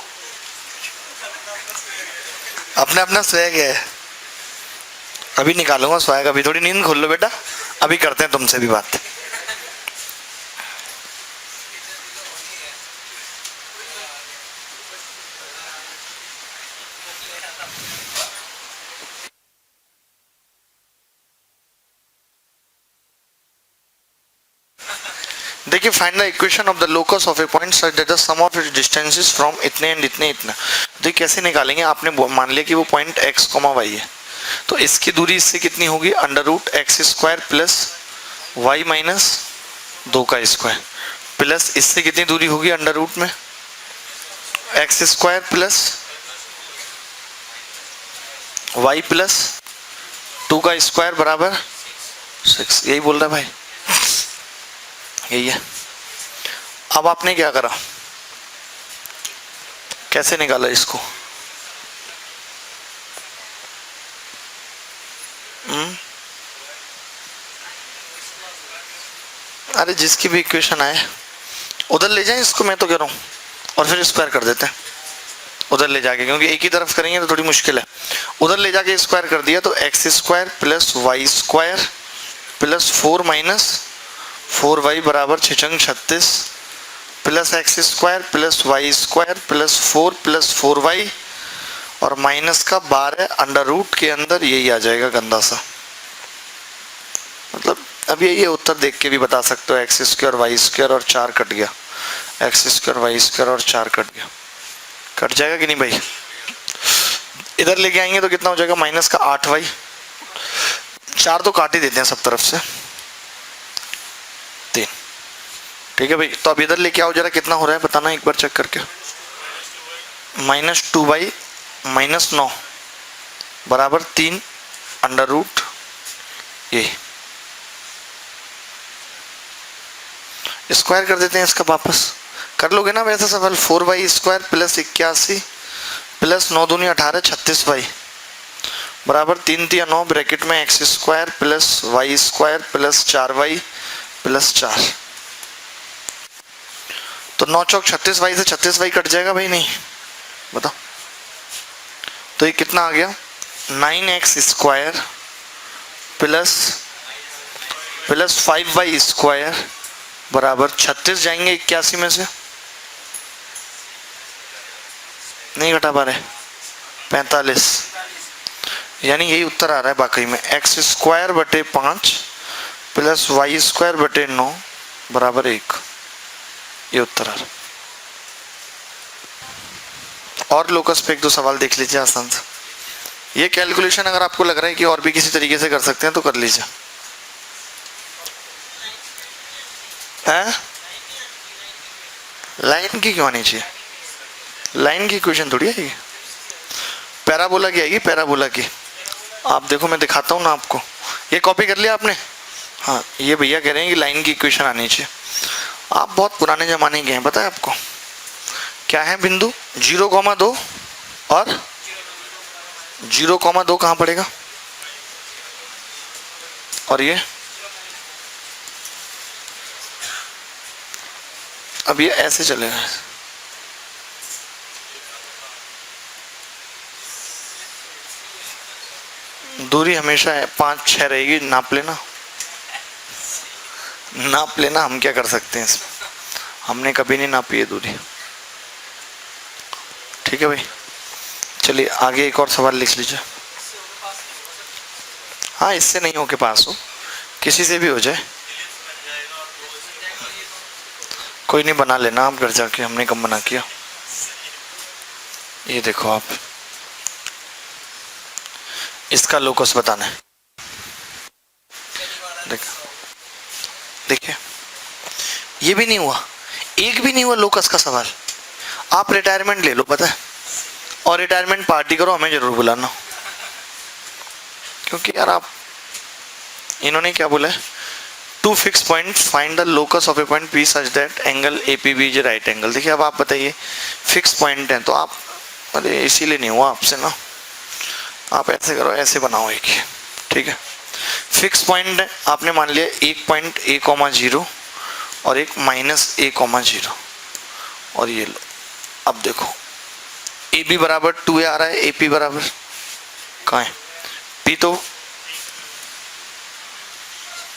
अपना अपना स्वैग है। अभी निकालूंगा स्वैग। अभी थोड़ी नींद खोल लो बेटा, अभी करते हैं तुमसे भी बात। देखिए, find the equation of the locus of a point such that the sum of its distances from इतने एंड इतने इतना। तो कैसे निकालेंगे? आपने मान लिया कि वो पॉइंट एक्स कॉमा वाई है, तो इसकी दूरी इससे कितनी होगी? Under root x square plus y minus 2 का स्क्वायर प्लस इससे कितनी दूरी होगी अंडर रूट में? X square plus y plus 2 का स्क्वायर बराबर 6। यही बोल रहा है भाई, यही है। अब आपने क्या करा? कैसे निकाला इसको? अरे जिसकी भी इक्वेशन आए उधर ले जाएं इसको, मैं तो कह रहा हूं, और फिर स्क्वायर कर देते हैं उधर ले जाके, क्योंकि एक ही तरफ करेंगे तो थोड़ी मुश्किल है। उधर ले जाके स्क्वायर कर दिया तो x square plus Y square plus 4 minus 4y बराबर 6 36 plus x square plus Y square plus 4 plus 4y और माइनस का 12 अंडर रूट के अंदर यही आ जाएगा गंदा सा। मतलब अब ये उत्तर देख के भी बता सकते हो। एक्स स्क्वायर वाई स्क्वायर और 4 कट गया, एक्स स्क्वायर वाई स्क्वायर और 4 कट गया। कट जाएगा कि नहीं भाई? इधर लेके आएंगे तो कितना हो जाएगा? माइनस का 8y। 4 तो काट ही देते हैं सब तरफ से, 3। ठीक है भाई, तो अब इधर लेके आओ जरा, कितना हो रहा है बताना एक बार चेक करके। माइनस 2y माइनस 9 बराबर 3 अंडर रूट ये। स्क्वायर कर देते हैं इसका, वापस कर लोगे ना वैसा सवाल। 4y स्क्वायर प्लस 81 प्लस 9 दूनी 18 36y बराबर 3 3 9 ब्रैकेट में x square plus Y square plus 4y plus 4। तो 9 चौक 36y से 36y कट जाएगा भाई? नहीं, बताओ। तो ये कितना आ गया? 9x square plus 5y square बराबर 36 जाएंगे 81 में से, नहीं घटा पा रहे, 45, यानी यही उत्तर आ रहा है बाकी में। एक्स स्क्वायर बटे 5 प्लस वाई स्क्वायर बटे 9 बराबर 1, ये उत्तर आ रहा है। और लोकस पे एक दो सवाल देख लीजिए आसान सा। ये कैलकुलेशन अगर आपको लग रहा है कि और भी किसी तरीके से कर सकते हैं तो कर लीजिए। हैं? लाइन की क्यों आनी चाहिए? लाइन की इक्वेशन थोड़ी आएगी, पैराबोला की आएगी, पैराबोला की। आप देखो मैं दिखाता हूँ ना आपको, ये कॉपी कर लिया आपने? हाँ, ये भैया कह रहे हैं कि लाइन की इक्वेशन आनी चाहिए। आप बहुत पुराने जमाने के हैं, पता है आपको क्या है बिंदु? 0,2 और 0,2 कहाँ पड़ेगा? और ये अब ये ऐसे चलेगा, दूरी हमेशा 5-6 रहेगी, नाप लेना, नाप लेना। हम क्या कर सकते हैं इसमें, हमने कभी नहीं नापी है दूरी। ठीक है भाई, चलिए आगे एक और सवाल लिख लीजिए। हाँ, इससे नहीं हो के पास हो, किसी से भी हो जाए, कोई नहीं, बना लेना आप घर जाके, हमने कब मना किया। ये देखो आप, इसका लोकस बताना है। देखिए ये भी नहीं हुआ, एक भी नहीं हुआ लोकस का सवाल। आप रिटायरमेंट ले लो, पता है, और रिटायरमेंट पार्टी करो, हमें जरूर बुलाना, क्योंकि यार आप, इन्होंने क्या बोला है, to fix point find the locus of a point P such that angle A P B is right angle. देखिए अब आप बताइए, फिक्स पॉइंट है तो आप, अरे इसीलिए नहीं हुआ आपसे ना, आप ऐसे करो, ऐसे बनाओ एक, ठीक है। फिक्स पॉइंट है, आपने मान लिया एक पॉइंट a,0 और एक -a,0, और ये लो। अब देखो ए बी बराबर 2a आ रहा है, ए पी बराबर कहाँ है, पी तो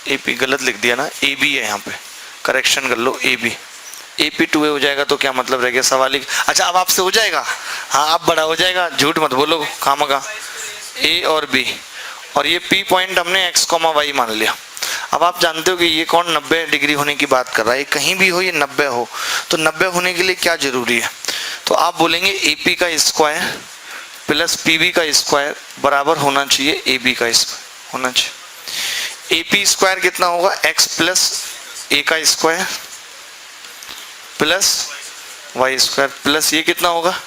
ए पी गलत लिख दिया ना, ए बी है यहाँ पे, करेक्शन कर लो, A B, A P 2a हो जाएगा तो क्या मतलब रह गया सवाल ही। अच्छा अब आपसे हो जाएगा, हाँ अब बड़ा हो जाएगा, झूठ मत बोलो खामखा, ए और बी, और ये पी पॉइंट हमने x, y मान लिया। अब आप जानते हो कि ये कौन 90 डिग्री होने की बात कर रहा है, कहीं भी हो ये 90 हो, तो 90 होने के लिए क्या जरूरी है, तो आप बोलेंगे ए पी का स्क्वायर प्लस पी बी का स्क्वायर बराबर होना चाहिए ए बी का स्क्वायर होना चाहिए। ए पी स्क्वायर कितना होगा, x प्लस ए का square plus Y square, plus ये कितना होगा,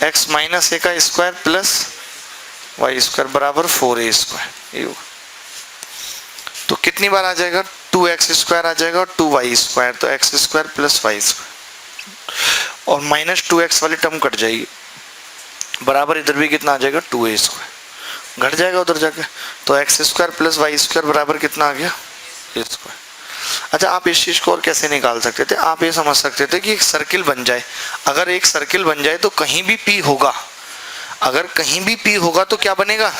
x माइनस ए का स्क्वायर प्लस वाई स्क्वायर बराबर 4a स्क्वायर। ये होगा, तो कितनी बार आ जाएगा, 2x स्क्वायर आ जाएगा और 2y स्क्वायर, तो x square plus Y square, और -2x वाली टर्म कट जाएगी, बराबर इधर भी कितना आ जाएगा, 2a स्क्वायर, घट जाएगा उधर जाके, तो x square plus Y square बराबर कितना आ गया, a स्क्वायर। अच्छा आप इस चीज को और कैसे निकाल सकते थे, आप ये समझ सकते थे कि एक सर्किल बन जाए, अगर एक सर्किल बन जाए तो कहीं भी p होगा, अगर कहीं भी P होगा तो क्या बनेगा,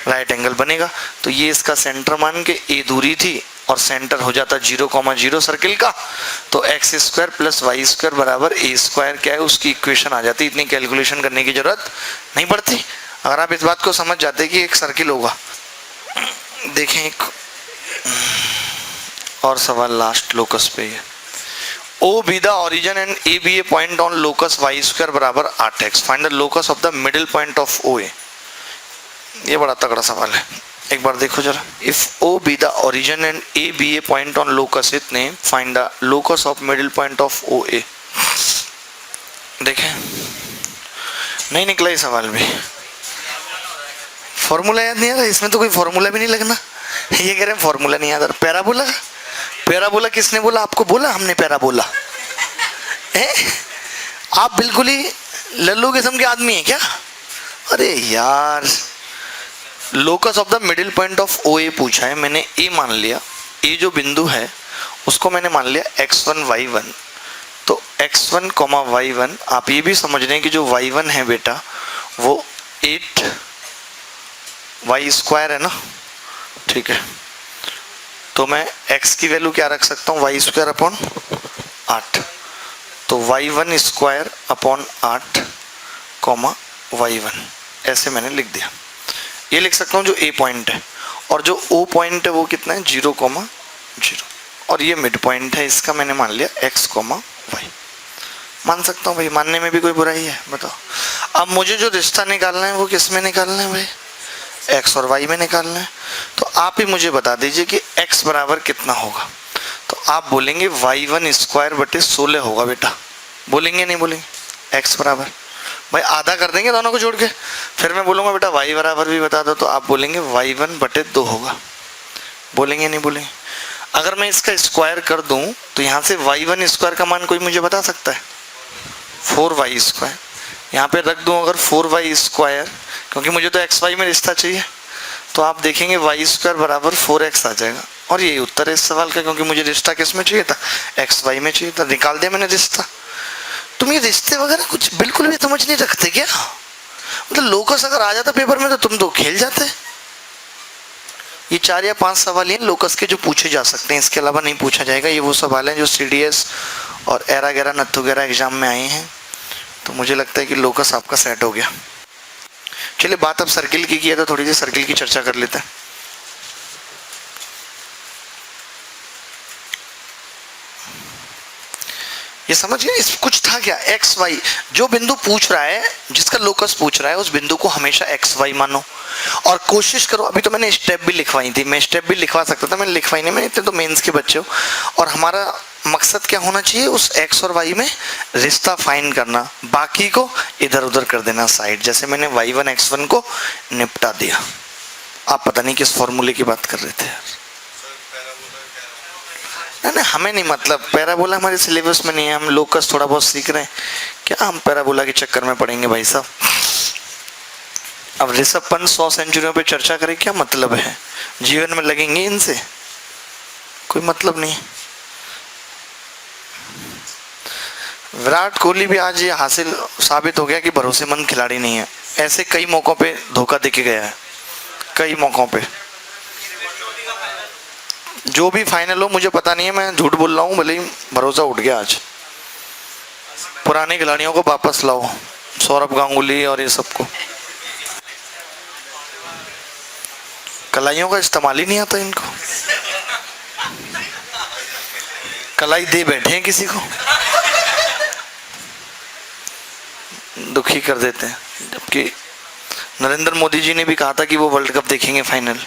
राइट एंगल बनेगा। तो ये इसका सेंटर मान के a दूरी थी और सेंटर हो जाता 0,0 सर्किल का, तो x square plus Y square बराबर a स्क्वायर क्या है, उसकी इक्वेशन आ जाती, इतनी कैलकुलेशन करने की जरूरत नहीं पड़ती, अगर आप इस बात को समझ जाते कि एक सर्किल होगा। देखें एक और सवाल लास्ट लोकस पे है, O be the origin and A be a point on locus y square बराबर 8x, find the locus of the middle point of OA। ये बड़ा तगड़ा सवाल है, एक बार देखो जरा। If O be the origin and A be a point on locus, इतने find the locus of middle point of OA। देखें नहीं निकला ये सवाल भी, फॉर्मूला याद नहीं आ रहा, इसमें तो कोई फॉर्मूला भी नहीं लगना, ये कह रहे हैं फॉर्मूला नहीं याद आ रहा। पैराबोला, पैराबोला किसने बोला आपको, बोला हमने पैराबोला है? आप बिल्कुल ही लल्लू किस्म के आदमी हैं क्या? अरे यार, locus of the middle point of O A पूछा है, मैंने ए मान लिया, ए जो बिंदु है उसको मैंने मान लिया x1 y1, तो x1 y1, आप ये भी समझ रहे हैं कि जो y1 है बेटा वो 8y स्क्वायर है ना, ठीक है, तो मैं x की वैल्यू क्या रख सकता हूँ, वाई स्क्वायर अपॉन 8, तो y1 square upon 8 comma y1, ऐसे मैंने लिख दिया। ये लिख सकता हूँ जो a पॉइंट है, और जो o पॉइंट है वो कितना है, 0,0, और ये मिड पॉइंट है इसका, मैंने मान लिया x, y। मान सकता हूँ भाई, मानने में भी कोई बुराई है, बताओ। अब मुझे जो रिश्ता निकालना है वो किस में निकालना है भाई, x और y में निकालना है। तो आप ही मुझे बता दीजिए कि x बराबर कितना होगा। तो आप बोलेंगे y1 स्क्वायर बटे 16 होगा बेटा, बोलेंगे नहीं बोलेंगे, x बराबर, भाई आधा कर देंगे दोनों को जोड़ के। फिर मैं बोलूँगा बेटा y बराबर भी बता दो, तो आप बोलेंगे y1 बटे 2 होगा, बोलेंगे नहीं बोलेंगे। अगर मैं इसका स्क्वायर कर दूं तो यहाँ से y1 स्क्वायर का मान कोई मुझे बता सकता है, 4y स्क्वायर। यहाँ पे रख दूं अगर 4y स्क्वायर, क्योंकि मुझे तो एक्स वाई में रिश्ता चाहिए, तो आप देखेंगे वाई स्क्वायर बराबर 4x आ जाएगा। और यही उत्तर है इस सवाल का, क्योंकि मुझे रिश्ता किस में चाहिए था, एक्स वाई में चाहिए था, निकाल दिया मैंने रिश्ता। तुम ये रिश्ते वगैरह कुछ बिल्कुल भी समझ नहीं रखते क्या, मतलब लोकस अगर आ जाता पेपर में तो तुम तो खेल जाते। ये 4 या 5 सवाल हैं लोकस के जो पूछे जा सकते हैं, इसके अलावा नहीं पूछा जाएगा। ये वो सवाल हैं जो CDS और एरा गैरा नत्थु गैरा एग्जाम में आए हैं, तो मुझे लगता है कि लोकस आपका सेट हो गया। चलिए बात अब सर्किल की किया, तो थोड़ी सी सर्किल की चर्चा कर लेते हैं। ये समझ गए, इस कुछ था क्या, एक्स वाई, जो बिंदु पूछ रहा है, जिसका लोकस पूछ रहा है, उस बिंदु को हमेशा एक्स वाई मानो और कोशिश करो। अभी तो मैंने स्टेप भी लिखवाई थी, मैं स्टेप भी लिखवा सकता था, मैंने लिखवाई नहीं, मैंने इतने तो मेंस के बच्चे हो। और हमारा मकसद क्या होना चाहिए, उस एक्स और वाई में रिश्ता फाइंड करना, बाकी को इधर उधर कर देना साइड। जैसे मैंने y1 x1 को निपटा दिया। आप पता नहीं किस फॉर्मूले की बात कर रहे थे यार, नहीं हमें नहीं मतलब, पैराबोला हमारे सिलेबस में नहीं है, हम लोकस थोड़ा बहुत सीख रहे हैं, क्या हम पैराबोला के चक्कर में पड़ेंगे भाई साहब। अब ऋषभ पंत 100 सेंचुरियों पे चर्चा करें, क्या मतलब है, जीवन में लगेंगे इनसे, कोई मतलब नहीं। विराट कोहली भी आज ये हासिल साबित हो गया कि भरोसेमंद खिलाड़ी नहीं है, ऐसे कई मौकों पे धोखा देके गया है, कई मौकों पे। जो भी फाइनल हो मुझे पता नहीं है, मैं झूठ बोल रहा हूँ, भले ही भरोसा उठ गया आज। पुराने खिलाड़ियों को वापस लाओ, सौरभ गांगुली और ये सबको, कलाइयों का इस्तेमाल ही नहीं आता इनको, कलाई दे बैठे हैं किसी को, दुखी कर देते हैं। जबकि नरेंद्र मोदी जी ने भी कहा था कि वो वर्ल्ड कप देखेंगे फाइनल।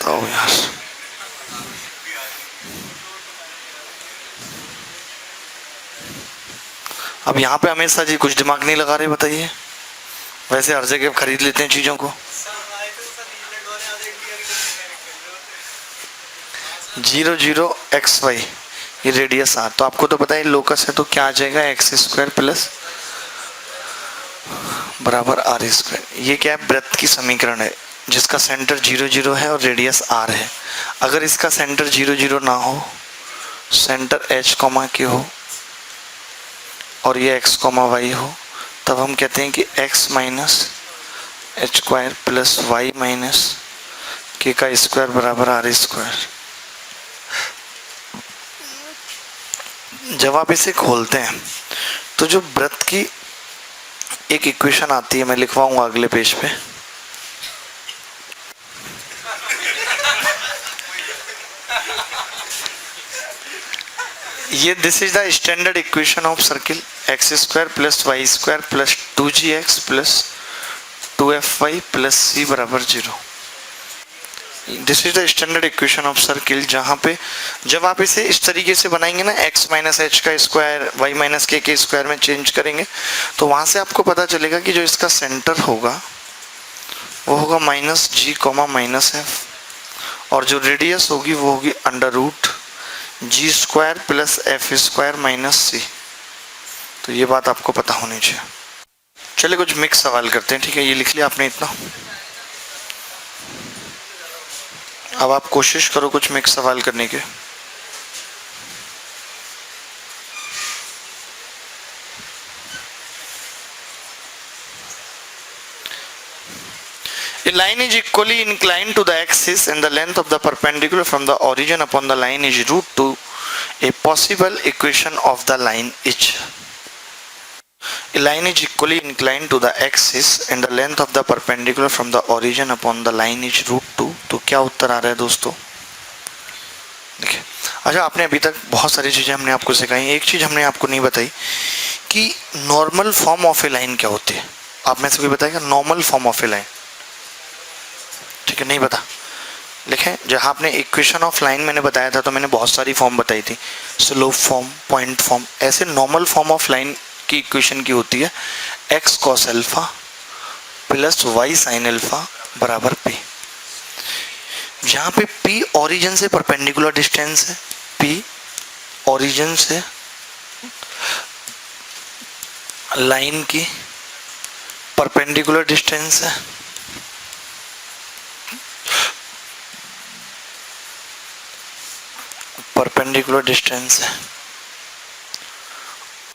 तो यार अब यहाँ पे हमेशा जी कुछ दिमाग नहीं लगा रहे, बताइए, वैसे हर जगह खरीद लेते हैं चीजों को। 0 x y, ये रेडियस r, तो आपको तो पता है लोकस है, तो क्या आ जाएगा, एक्स स्क्वायर प्लस बराबर आर स्क्वायर। ये क्या है, वृत्त की समीकरण है जिसका सेंटर 0 है और रेडियस r है। अगर इसका सेंटर 0 ना हो, सेंटर h, k हो और ये x, y हो, तब हम कहते हैं कि x minus h square plus y minus k का स्क्वायर बराबर आर स्क्वायर। जब आप इसे खोलते हैं तो जो वृत्त की एक इक्वेशन आती है, मैं लिखवाऊंगा अगले पेज पे, ये this is the standard equation of circle, x square plus Y square plus 2gx plus 2fy plus c बराबर 0। This is the standard equation of circle, जहाँ पे जब आप इसे इस तरीके से बनाएंगे ना, x माइनस एच का स्क्वायर y माइनस के स्क्वायर में चेंज करेंगे, तो वहाँ से आपको पता चलेगा कि जो इसका सेंटर होगा वो होगा minus G comma minus F, और जो रेडियस होगी वो होगी under root G square plus F square minus C. तो ये बात आपको पता होनी चाहिए। चलिए कुछ मिक्स सवाल करते हैं, ठीक है, ये लिख लिया आपने इतना। अब आप कोशिश करो कुछ मिक्स सवाल करने के। A line is equally inclined to the axis and the length of the perpendicular from the origin upon the line is root 2. A possible equation of the line is. A line is equally inclined to the axis and the length of the perpendicular from the origin upon the line is root 2. तो क्या उत्तर आ रहा है दोस्तों? देखिए, अच्छा आपने अभी तक बहुत सारी चीजें हमने आपको सिखाई, एक चीज हमने आपको नहीं बताई कि normal form of A line क्या होती है। आप में से कोई बताएगा normal form of A line? ठीक है, नहीं बता लिखें। जहाँ आपने इक्वेशन ऑफ लाइन मैंने बताया था तो मैंने बहुत सारी फॉर्म बताई थी, स्लोप फॉर्म, पॉइंट फॉर्म। ऐसे नॉर्मल फॉर्म ऑफ लाइन की इक्वेशन की होती है x cos alpha plus y sin alpha बराबर p, जहाँ पे p ओरिजिन से परपेंडिकुलर डिस्टेंस है, p ओरिजिन से लाइन की परपेंडिकुलर डिस्टेंस है, परपेंडिकुलर डिस्टेंस है,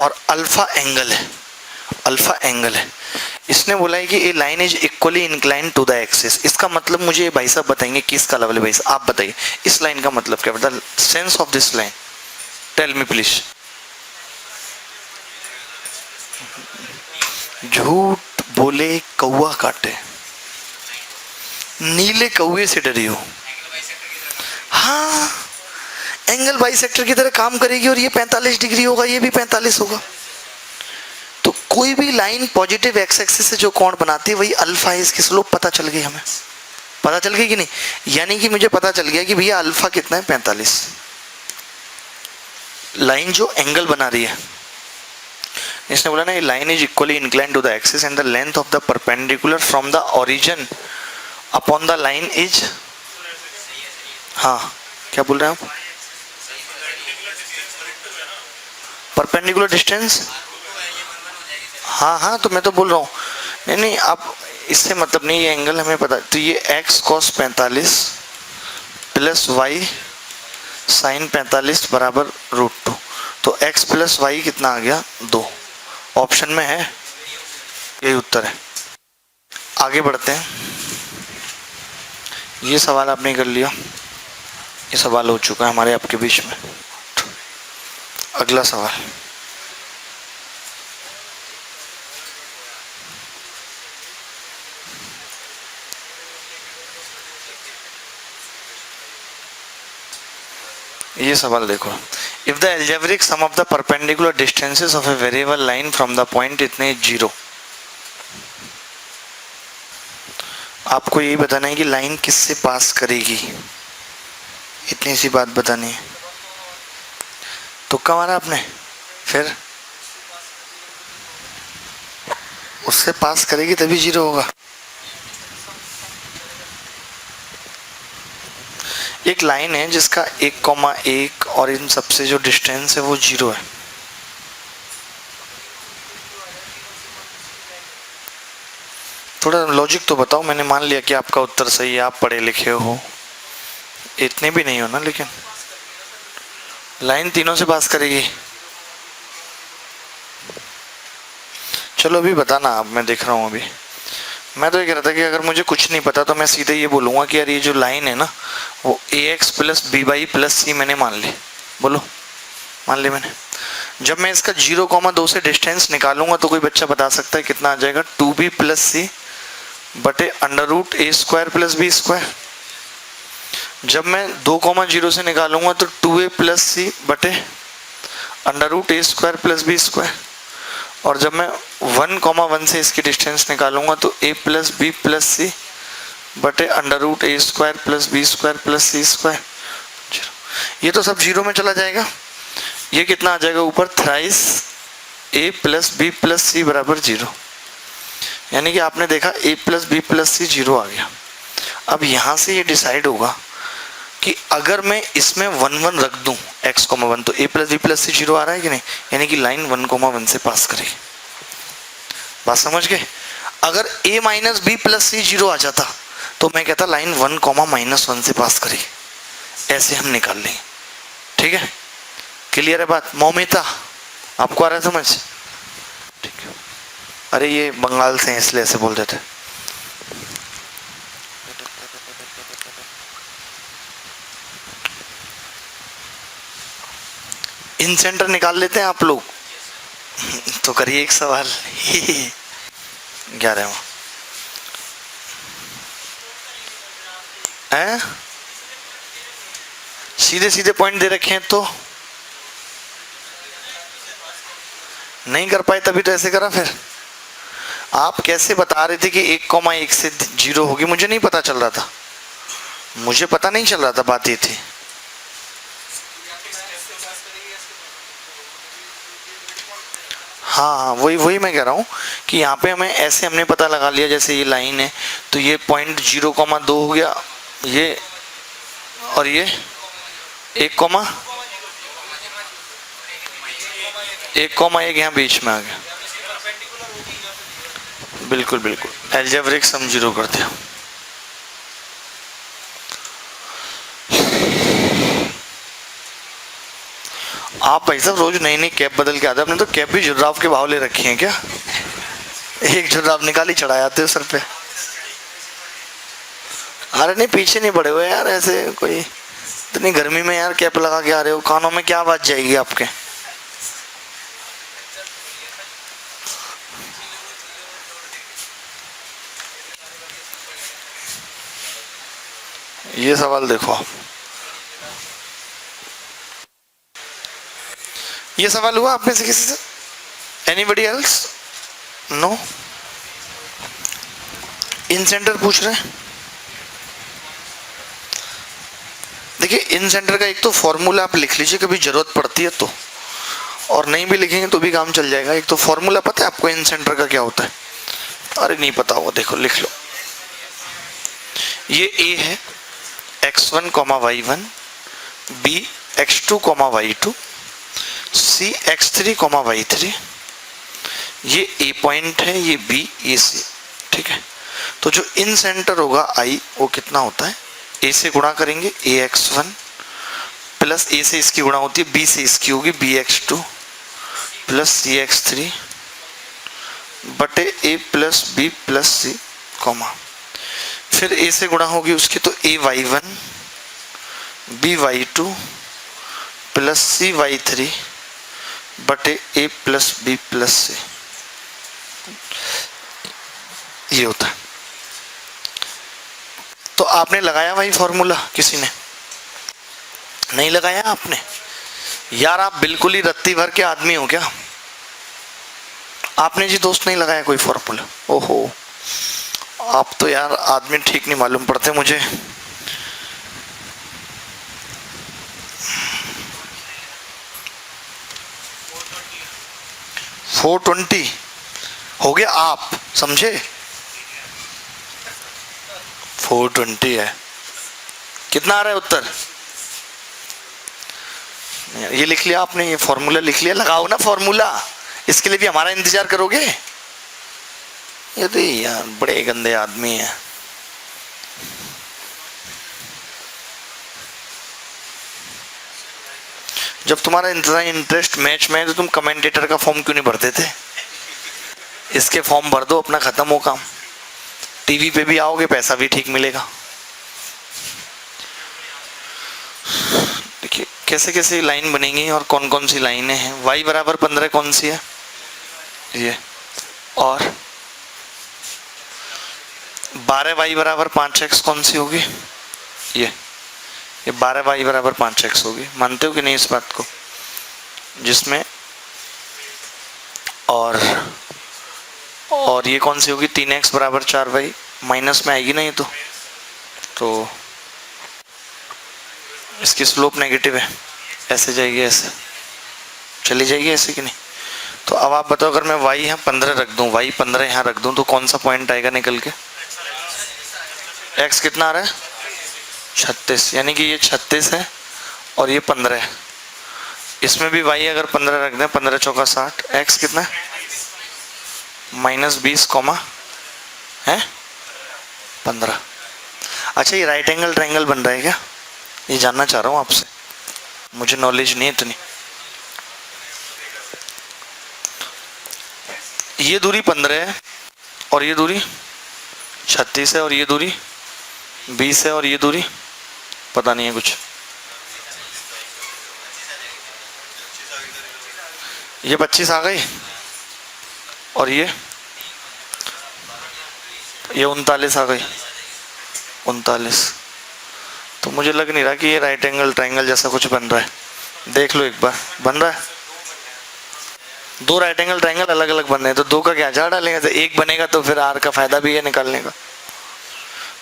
और अल्फा एंगल है, अल्फा एंगल है। इसने बोला है कि a line is equally incline to the axis. इसका मतलब मुझे भाई साहब बताएंगे किसका लेवल है? भाई साहब आप बताइए इस लाइन का मतलब क्या है? The sense of this line, tell me please. झूठ बोले कौवा काटे, नीले कौवे से डरी हो। हाँ, एंगल बाइसेक्टर की तरह काम करेगी और ये 45 डिग्री होगा, ये भी 45 होगा। तो कोई भी लाइन पॉजिटिव एक्स एक्सिस से जो कोण बनाती है वही अल्फा है। इसकी स्लोप पता चल गई, हमें पता चल गई कि नहीं? यानी कि मुझे पता चल गया कि भैया अल्फा कितना है, 45। लाइन जो एंगल बना रही है, इसने बोला ना line is equally incline to the axis and the length of the perpendicular from the origin upon the line is, हाँ क्या बोल रहे हैं आप? परपेंडिकुलर डिस्टेंस, हाँ हाँ, तो मैं तो बोल रहा हूँ। नहीं नहीं, आप इससे मतलब नहीं, ये एंगल हमें पता, तो ये x cos 45 plus y sin 45 बराबर √2। तो x प्लस y कितना आ गया? 2। ऑप्शन में है, यही उत्तर है। आगे बढ़ते हैं। ये सवाल आपने कर लिया, ये सवाल हो चुका है हमारे आपके बीच में। अगला सवाल, ये सवाल देखो। If the algebraic sum of the perpendicular distances of a variable line from the point इतने 0, आपको यही बताना है कि लाइन किससे पास करेगी, इतनी सी बात बतानी है। तुक्का मारा आपने, फिर उससे पास करेगी तभी 0 होगा। एक लाइन है जिसका 1,1 और इन सबसे जो डिस्टेंस है वो 0 है। थोड़ा लॉजिक तो बताओ। मैंने मान लिया कि आपका उत्तर सही है, आप पढ़े लिखे हो, इतने भी नहीं हो ना, लेकिन लाइन तीनों से पास करेगी। चलो अभी बताना आप, मैं देख रहा हूँ। अभी मैं तो ये कह रहा था कि अगर मुझे कुछ नहीं पता तो मैं सीधे ये बोलूँगा कि यार ये जो लाइन है ना वो ax plus by plus c मैंने मान ली। बोलो, मान ली मैंने। जब मैं इसका 0,2 से डिस्टेंस निकालूंगा तो कोई बच्चा बता सकता है कितना आ जाएगा? 2b प्लस सी बटे √a² प्लस b²। जब मैं 2,0 से निकालूंगा तो 2a प्लस सी बटे √a² प्लस b²। और जब मैं 1,1 से इसकी डिस्टेंस निकालूंगा तो a प्लस बी प्लस सी बटे √a² plus b² plus c²। ये तो सब 0 में चला जाएगा। ये कितना आ जाएगा ऊपर? Thrice a plus B plus C बराबर 0। यानी कि आपने देखा a plus B plus C 0 आ गया। अब यहाँ से ये डिसाइड होगा कि अगर मैं इसमें 1,1 रख दूं x,1 तो a plus B plus C 0 आ रहा है कि नहीं? यानी कि लाइन 1,1 से पास करेगी। बात समझ गए? अगर a minus B plus C 0 आ जाता तो मैं कहता लाइन 1,-1 से पास करेगी। ऐसे हम निकाल लेंगे। ठीक है, क्लियर है बात? मौमिता आपको आ रहा है समझ? ठीक है। अरे ये बंगाल से हैं इसलिए ऐसे बोल देते। इन सेंटर निकाल लेते हैं आप लोग। तो करिए एक सवाल। 11वां है, सीधे सीधे पॉइंट दे रखे हैं तो नहीं कर पाए, तभी तो ऐसे करा। फिर आप कैसे बता रहे थे कि 1,1 से 0 होगी? मुझे नहीं पता चल रहा था, मुझे पता नहीं चल रहा था, बात ये थी। हाँ वही मैं कह रहा हूँ कि यहाँ पे हमें ऐसे हमने पता लगा लिया, जैसे ये लाइन है तो ये पॉइंट 0,2 हो गया ये, और ये 1,1 यहाँ बीच में आ गया। बिल्कुल बिल्कुल, एल्जेब्रिक सम 0 कर दिया। आप भाई साहब रोज नई नई कैप बदल के आते, आपने तो कैप भी जुर्राफ के भाव ले रखी हैं क्या? एक जुर्राफ निकाल ही चढ़ा जाते हो सर पे। अरे नहीं, पीछे नहीं पड़े हुए यार, ऐसे कोई इतनी गर्मी में यार कैप लगा के आ रहे हो, कानों में क्या आवाज जाएगी आपके? ये सवाल देखो आप, ये सवाल हुआ आप में से किसी से? Anybody else? नो। इन सेंटर पूछ रहे हैं। देखिए इन सेंटर का एक तो फॉर्मूला आप लिख लीजिए, कभी जरूरत पड़ती है तो, और नहीं भी लिखेंगे तो भी काम चल जाएगा। एक तो फॉर्मूला पता है आपको इन सेंटर का क्या होता है? अरे नहीं पता होगा, देखो लिख लो। ये ए है x1, y1, b x2, y2, c x3, y3। ये ए पॉइंट है, ये बी, ये सी, ठीक है। तो जो इन सेंटर होगा आई, वो कितना होता है? ए से गुणा करेंगे ax1 प्लस ए से इसकी गुणा होती है बी से इसकी होगी bx2 प्लस cx3 बटे a plus B plus c, comma फिर ए से गुणा होगी उसकी तो ay1 by2 प्लस cy3 बटे a प्लस बी प्लस सी, ये होता है। तो आपने लगाया वही फॉर्मूला? किसी ने नहीं लगाया आपने? यार आप बिल्कुल ही रत्ती भर के आदमी हो क्या? आपने जी दोस्त नहीं लगाया कोई फॉर्मूला? ओहो, आप तो यार आदमी ठीक नहीं मालूम पड़ते मुझे। $420 हो गया, आप समझे? 420 है। कितना आ रहा है उत्तर? ये लिख लिया आपने, ये फॉर्मूला लिख लिया? लगाओ ना फॉर्मूला, इसके लिए भी हमारा इंतजार करोगे? ये तो यार बड़े गंदे आदमी हैं। जब तुम्हारा इतना इंटरेस्ट मैच में है तो तुम कमेंटेटर का फॉर्म क्यों नहीं भरते थे? इसके फॉर्म भर दो, अपना खत्म हो काम। टीवी पे भी आओगे, पैसा भी ठीक मिलेगा। देखिए कैसे कैसे लाइन बनेंगी और कौन कौन सी लाइनें हैं। y बराबर 15 कौन सी है? ये। और 12y बराबर 5x कौन सी होगी? ये 12y बराबर 5x होगी। मानते हो कि नहीं इस बात को? जिसमें और ये कौन सी होगी? 3x बराबर 4y, माइनस में आएगी ना ये तो इसकी स्लोप नेगेटिव है, ऐसे जाएगी, ऐसे चली जाएगी, ऐसे कि नहीं? तो अब आप बताओ, अगर मैं y यहाँ 15 रख दूं, y 15 यहाँ रख दूं, तो कौन सा पॉइंट आएगा निकल के? x कितना आ रहा है? 36, यानी कि ये 36 है और ये 15 है। इसमें भी y अगर 15 रख दें, 15 चौका 60, x कितना है? -20 कॉमा है 15। अच्छा, ये राइट एंगल ट्रायंगल बन रहा है क्या? ये जानना चाह रहा हूँ आपसे, मुझे नॉलेज नहीं है इतनी। ये दूरी 15 है और ये दूरी 36 है और ये दूरी 20 है और ये दूरी पता नहीं है कुछ। ये 25 आ गई, और ये 39 आ गई, 39। तो मुझे लग नहीं रहा कि ये राइट एंगल ट्राइंगल जैसा कुछ बन रहा है। देख लो एक बार, बन रहा है? दो राइट एंगल ट्राइंगल अलग अलग बन रहे हैं, तो दो का क्या चार डालेंगे, तो एक बनेगा, तो फिर आर का फायदा भी है निकालने का।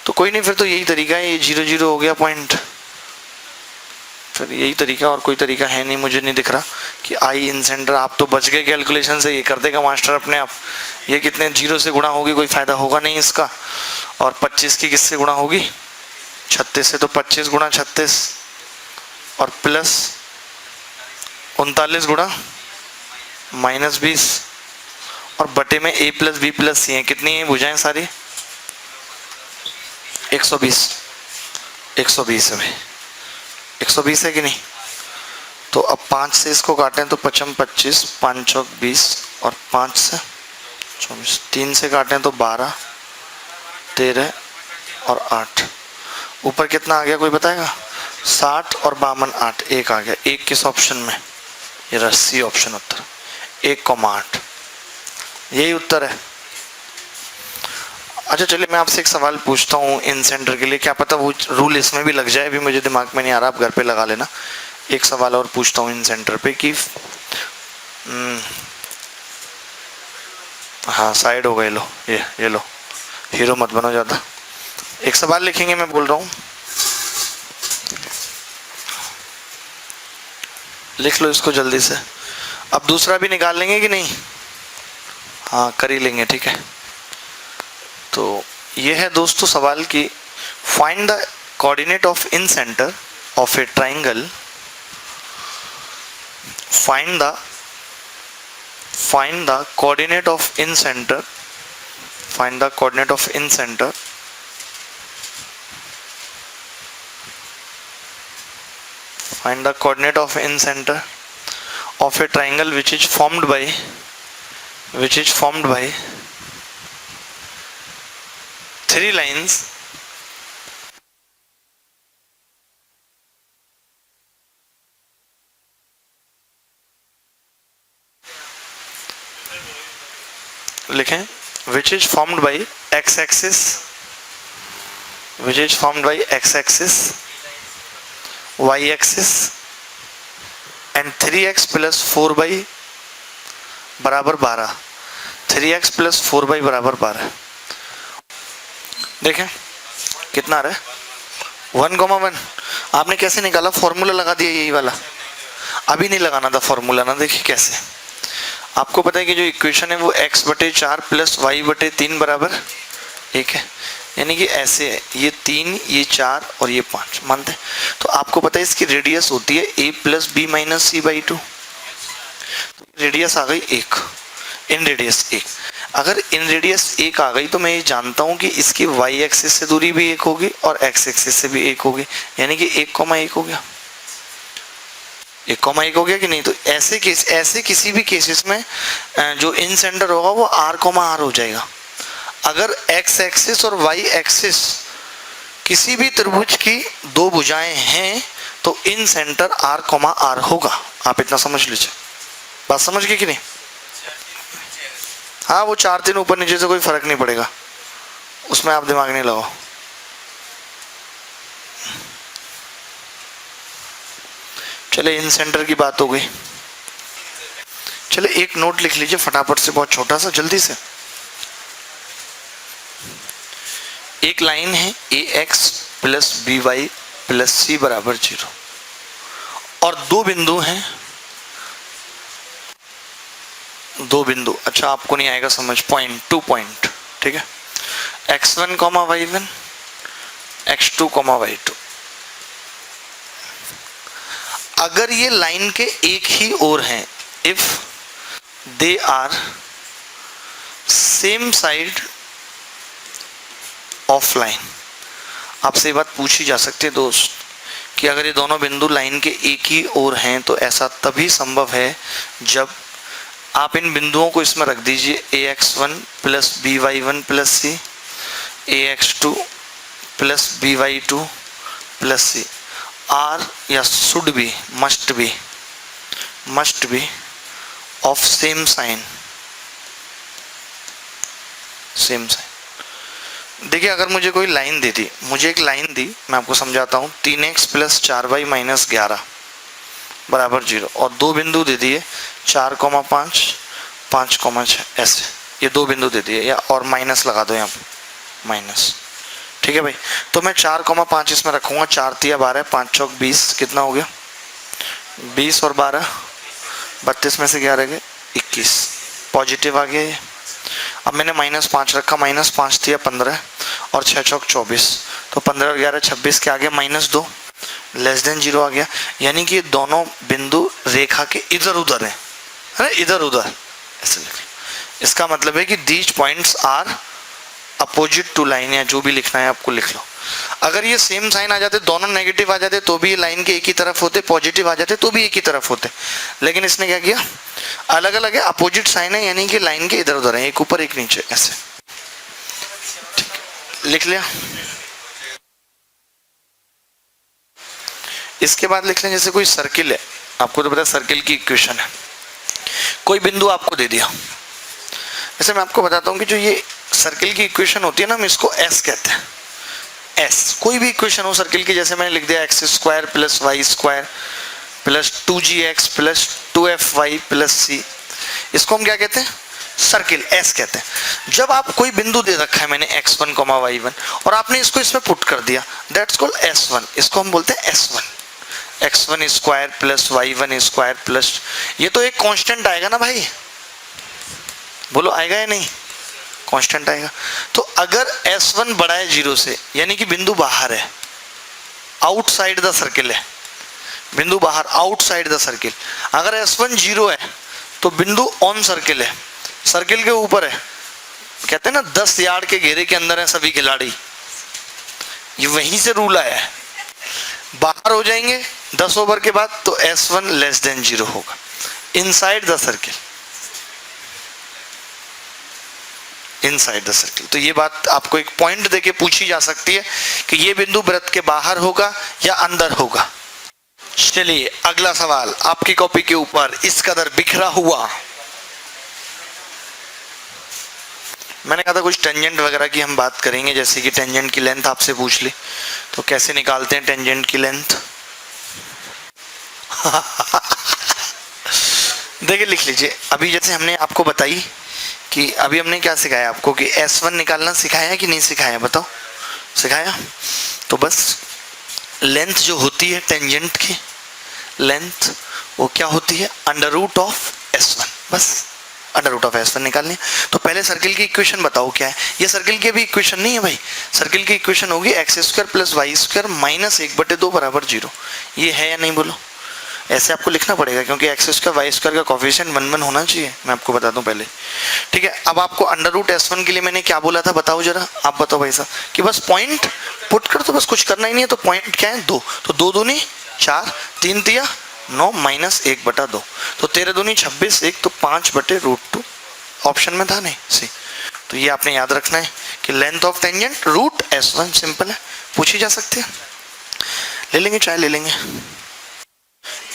तो कोई नहीं, फिर तो यही तरीका है, ये 0 0 हो गया पॉइंट, फिर यही तरीका, और कोई तरीका है नहीं, मुझे नहीं दिख रहा कि आई इन सेंटर। आप तो बच गए कैलकुलेशन से, ये कर देगा मास्टर अपने आप। ये कितने 0 से गुणा होगी, कोई फायदा होगा नहीं इसका। और 25 की किससे गुणा होगी, 36 से, तो 25 गुणा 36 और प्लस 39 गुणा -20 और बटे में a प्लस बी प्लस सी है। कितनी है भुजाएं सारी? 120 है भाई, 120 है कि नहीं? तो अब 5 से इसको काटें तो 5 25, 5 चौक 20 और 5 से 24, 3 से काटें तो 12, 13 और 8। ऊपर कितना आ गया कोई बताएगा? 60 और 52 8, एक आ गया। एक किस ऑप्शन में? ये रहा सी ऑप्शन उत्तर, 1,8, यही उत्तर है। अच्छा चलिए मैं आपसे एक सवाल पूछता हूँ इन सेंटर के लिए, क्या पता वो रूल इसमें भी लग जाए, अभी मुझे दिमाग में नहीं आ रहा, आप घर पे लगा लेना। एक सवाल और पूछता हूँ इन सेंटर पे कि हाँ साइड हो गए, लो ये लो, हीरो मत बनो ज़्यादा। एक सवाल लिखेंगे, मैं बोल रहा हूँ, लिख लो इसको जल्दी से। अब दूसरा भी निकाल लेंगे कि नहीं? हाँ कर ही लेंगे, ठीक है। तो ये है दोस्तों सवाल कि find the coordinate of in centre of a triangle, find the coordinate of in centre, find the coordinate of in centre find the coordinate of in center of a triangle which is formed by three lines लिखें, which is formed by x axis, y axis and 3x plus 4y बराबर 12, 3x plus 4y बराबर 12। देखें कितना आ रहा है, 1,1। आपने कैसे निकाला? फॉर्मूला लगा दिया यही वाला, अभी नहीं लगाना था फॉर्मूला ना। देखिए कैसे, आपको पता है कि जो इक्वेशन है वो x/4 प्लस y/3 बराबर 1 है, यानी कि ऐसे है, ये 3, ये 4 और ये 5 मानते हैं। तो आपको पता है इसकी रेडियस होती है a plus B minus c/2, radius आ गई 1, इन रेडियस 1। अगर इन रेडियस 1 आ गई तो मैं ये जानता हूँ कि इसकी y एक्सिस से दूरी भी 1 होगी और x एक्सिस से भी 1 होगी, यानी कि 1,1 हो गया, 1,1 हो गया कि नहीं? तो ऐसे किसी भी केसेस में जो इन सेंटर होगा वो r,r हो जाएगा। अगर x एक्सिस और y एक्सिस किसी भी त्रिभुज की दो भुजाएं हैं तो इन सेंटर r,r होगा। आप इतना समझ लीजिए, बात समझ गए कि नहीं? हाँ वो 4 3 ऊपर नीचे से कोई फर्क नहीं पड़ेगा, उसमें आप दिमाग नहीं लगाओ। चले इन सेंटर की बात हो गई, चले एक नोट लिख लीजिए फटाफट से, बहुत छोटा सा, जल्दी से। एक लाइन है ax plus by plus c बराबर 0 और दो बिंदु हैं, दो बिंदु, अच्छा आपको नहीं आएगा समझ, पॉइंट, 2 पॉइंट, ठीक है, x1, y1, x2, y2। अगर ये लाइन के एक ही ओर हैं, if they are same side of line, आपसे ये बात पूछी जा सकती है दोस्त कि अगर ये दोनों बिंदु लाइन के एक ही ओर हैं तो ऐसा तभी संभव है जब आप इन बिंदुओं को इसमें रख दीजिए, ax1 plus by1 plus C, ax2 plus by2 plus C. Are या should be, must be of same sign, same sign. देखिए अगर मुझे कोई लाइन दे दी, मुझे एक लाइन दी, मैं आपको समझाता हूँ, 3x प्लस 4y माइनस 11 बराबर 0, और दो बिंदु दे दिए 4,5 5,6, ऐसे ये दो बिंदु दे दिए, या और माइनस लगा दो यहाँ पे माइनस, ठीक है भाई। तो मैं 4,5 इसमें रखूंगा, 4 तिया 12, 5 चौक 20, कितना हो गया 20 और 12 32 में से क्या रह गए 21, पॉजिटिव आ गया ये। अब मैंने -5 रखा, -5 तिया 15 और 6 चौक 24, तो 15 और 11 26 के आगे -2 लेस देन 0 आ गया। यानी कि दोनों बिंदु रेखा के इधर उधर है, अरे इधर उधर ऐसे लिख लो। इसका मतलब है कि these points are opposite to line, या जो भी लिखना है आपको लिख लो। अगर ये सेम साइन आ जाते, दोनों नेगेटिव आ जाते, तो भी लाइन के एक ही तरफ होते, पॉजिटिव आ जाते तो भी एक ही तरफ होते, लेकिन इसने क्या किया, अलग अलग है, अपोजिट साइन है, यानी कि लाइन के इधर उधर है, एक ऊपर एक नीचे ऐसे, ठीक लिख लिया। इसके बाद लिख लें जैसे कोई सर्किल है, आपको तो पता है सर्किल की इक्वेशन है, कोई बिंदु आपको दे दिया। जैसे मैं आपको बताता हूँ कि जो ये सर्किल की इक्वेशन होती है ना, हम इसको एस कहते हैं, एस। कोई भी इक्वेशन हो सर्किल की, जैसे मैंने लिख दिया x² plus y² plus 2gx plus 2fy plus c, इसको हम क्या कहते हैं, सर्किल, एस कहते हैं। जब आप कोई बिंदु दे रखा है मैंने x1, y1, और आपने इसको इसमें पुट कर दिया, दैट्स कॉल्ड s1, इसको हम बोलते हैं s1, x1² plus y1² plus, ये तो एक कांस्टेंट आएगा ना भाई, बोलो आएगा या नहीं, कांस्टेंट आएगा। तो अगर s1 बड़ा है 0 से, यानी कि बिंदु बाहर है, आउटसाइड द सर्किल है, बिंदु बाहर आउटसाइड द सर्किल। अगर s1 0 है तो बिंदु ऑन सर्किल है, सर्किल के ऊपर है, कहते हैं ना 10 यार्ड के घेरे के अंदर है सभी खिलाड़ी, ये वहीं से रूल आया है। बाहर हो जाएंगे 10 ओवर के बाद तो s1 लेस देन 0 होगा, inside the circle, inside the circle. तो ये बात आपको एक पॉइंट देके पूछी जा सकती है कि ये बिंदु वृत्त के बाहर होगा या अंदर होगा। चलिए अगला सवाल आपकी कॉपी के ऊपर, इस कदर बिखरा हुआ, मैंने कहा था कुछ टेंजेंट वगैरह की हम बात करेंगे, जैसे कि टेंजेंट की लेंथ आपसे पूछ ली तो कैसे निकालते हैं टेंजेंट की लेंथ। देखिए लिख लीजिए, अभी जैसे हमने आपको बताई कि अभी हमने क्या सिखाया आपको कि S1 निकालना सिखाया कि नहीं सिखाया, बताओ सिखाया। तो बस लेंथ जो होती है टेंजेंट की लेंथ, वो क्या होती है, √(S1), बस √(S1) निकालनी। तो पहले सर्किल की इक्वेशन बताओ क्या है, ये सर्किल की अभी इक्वेशन नहीं है भाई, सर्किल की इक्वेशन होगी x² प्लस y² माइनस 1/2 बराबर 0। ये है या नहीं बोलो, ऐसे आपको लिखना पड़ेगा क्योंकि x² y² का कोफिशिएंट 1 होना चाहिए, मैं आपको बता दूं पहले, ठीक है। अब आपको √(S1) के लिए मैंने क्या बोला था, बताओ जरा, आप बताओ भाई साहब, कि बस पॉइंट पुट कर, तो बस कुछ करना ही नहीं है। तो पॉइंट क्या है 2, तो 2 दूनी 4, 3 तिया 9 माइनस 1/2, तो 13 दूनी 26, 1 तो 5/√2 ऑप्शन में था नहीं सी। तो ये आपने याद रखना है कि length of tangent √(S1), simple है, पूछी जा सकती है, ले लेंगे चाहे ले लेंगे।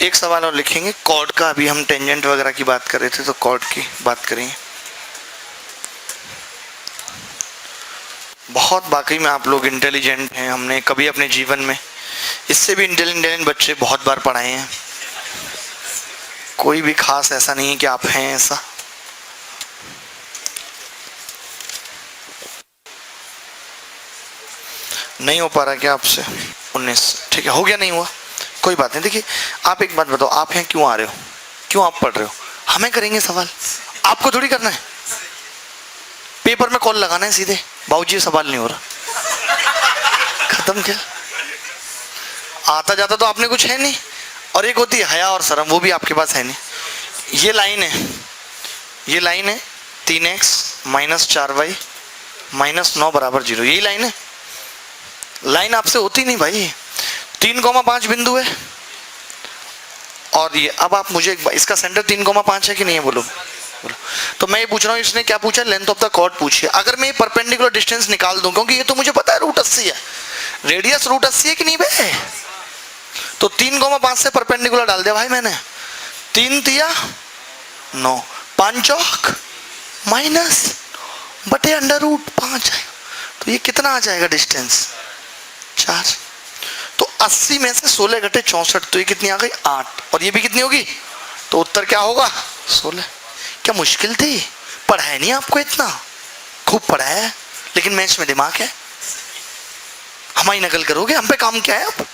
एक सवाल और लिखेंगे कॉर्ड का, अभी हम टेंजेंट वगैरह की बात कर रहे थे तो कॉर्ड की बात करेंगे। बहुत वाकई में आप लोग इंटेलिजेंट हैं, हमने कभी अपने जीवन में इससे भी इंटेलिजेंट बच्चे बहुत बार पढ़ाए हैं, कोई भी खास ऐसा नहीं है कि आप हैं ऐसा। नहीं हो पा रहा क्या आपसे 19, ठीक है, हो गया, नहीं हुआ कोई बात नहीं। देखिए आप एक बात बताओ, आप यहाँ क्यों आ रहे हो, क्यों आप पढ़ रहे हो, हमें करेंगे सवाल, आपको थोड़ी करना है, पेपर में कॉल लगाना है सीधे, बाबूजी सवाल नहीं हो रहा, खत्म। क्या आता जाता तो आपने कुछ है नहीं, और एक होती है हया और शर्म, वो भी आपके पास है नहीं। ये लाइन है, ये लाइन है 3x माइनस 4y माइनस 9 बराबर 0, यही लाइन है, लाइन आपसे होती नहीं भाई। 3,5 बिंदु है, और ये अब आप मुझे इसका सेंटर 3,5 है कि नहीं है, बोलो बोलो। तो मैं ये पूछ रहा हूँ, इसने क्या पूछा, लेंथ ऑफ द कॉर्ड पूछी है। अगर मैं परपेंडिकुलर डिस्टेंस निकाल दूं, क्योंकि ये तो मुझे पता है √80 है, रेडियस √80 है कि नहीं बे, तो 3,5 से परपेंडिकुलर डाल दिया भाई मैंने, 3 तिया 9, 5 चौक माइनस बटे अंडर रूट 5 आएगा। तो ये कितना आ जाएगा डिस्टेंस 4। तो 80 में से 16 घटे 64, तो ये कितनी आ गई 8, और ये भी कितनी होगी, तो उत्तर क्या होगा 16। क्या मुश्किल थी, पढ़ा है नहीं आपको इतना, खूब पढ़ा है, लेकिन मैथ्स में दिमाग है। हमारी नकल करोगे, हम पे काम क्या है अब।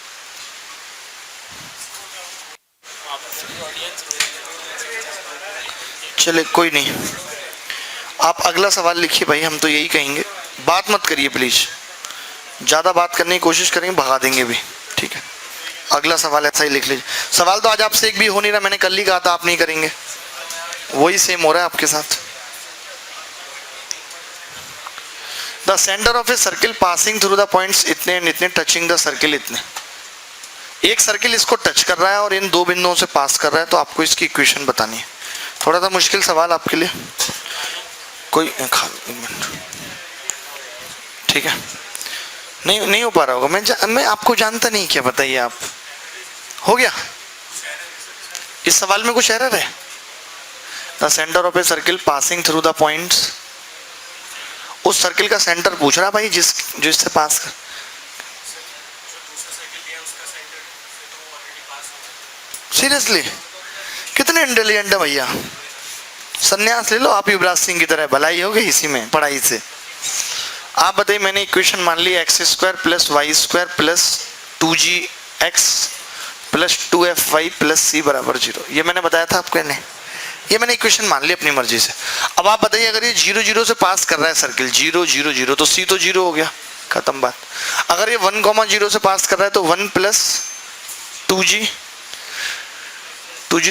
चले कोई नहीं, आप अगला सवाल लिखिए भाई, हम तो यही कहेंगे, बात मत करिए प्लीज, ज्यादा बात करने की कोशिश करेंगे भगा देंगे भी, ठीक है। अगला सवाल ऐसा ही लिख लीजिए। सवाल तो आज आपसे एक भी हो नहीं रहा, मैंने कल ही कहा था आप नहीं करेंगे, वही सेम हो रहा है आपके साथ। The centre of a circle passing through the points इतने एंड इतने टचिंग द सर्किल इतने। एक सर्किल इसको टच कर रहा है और इन दो बिंदुओं से पास कर रहा है, तो आपको इसकी इक्वेशन बतानी है। थोड़ा सा मुश्किल सवाल आपके लिए, कोई एक मिनट, ठीक है। नहीं हो पा रहा होगा, मैं आपको जानता नहीं, क्या बताइए आप, हो गया। इस सवाल में कुछ एरर है। The centre of a circle passing through the points, उस सर्किल का सेंटर पूछ रहा भाई जो इससे पास कर। सीरियसली कितने इंटेलिजेंट है भैया, संन्यास ले लो आप युवराज सिंह की तरह, भलाई हो गई इसी में पढ़ाई से। आप बताइए, मैंने इक्वेशन मान ली X square plus Y square plus 2gx plus 2fy plus C बराबर 0, ये मैंने बताया था आपको नहीं, ये मैंने इक्वेशन मान ली अपनी मर्जी से। अब आप बताइए, अगर ये 0 0 से पास कर रहा है सर्किल 0 0 0, तो सी तो 0 हो गया, खत्म बात। अगर ये 1 0 से पास कर रहा है तो 1 प्लस 2g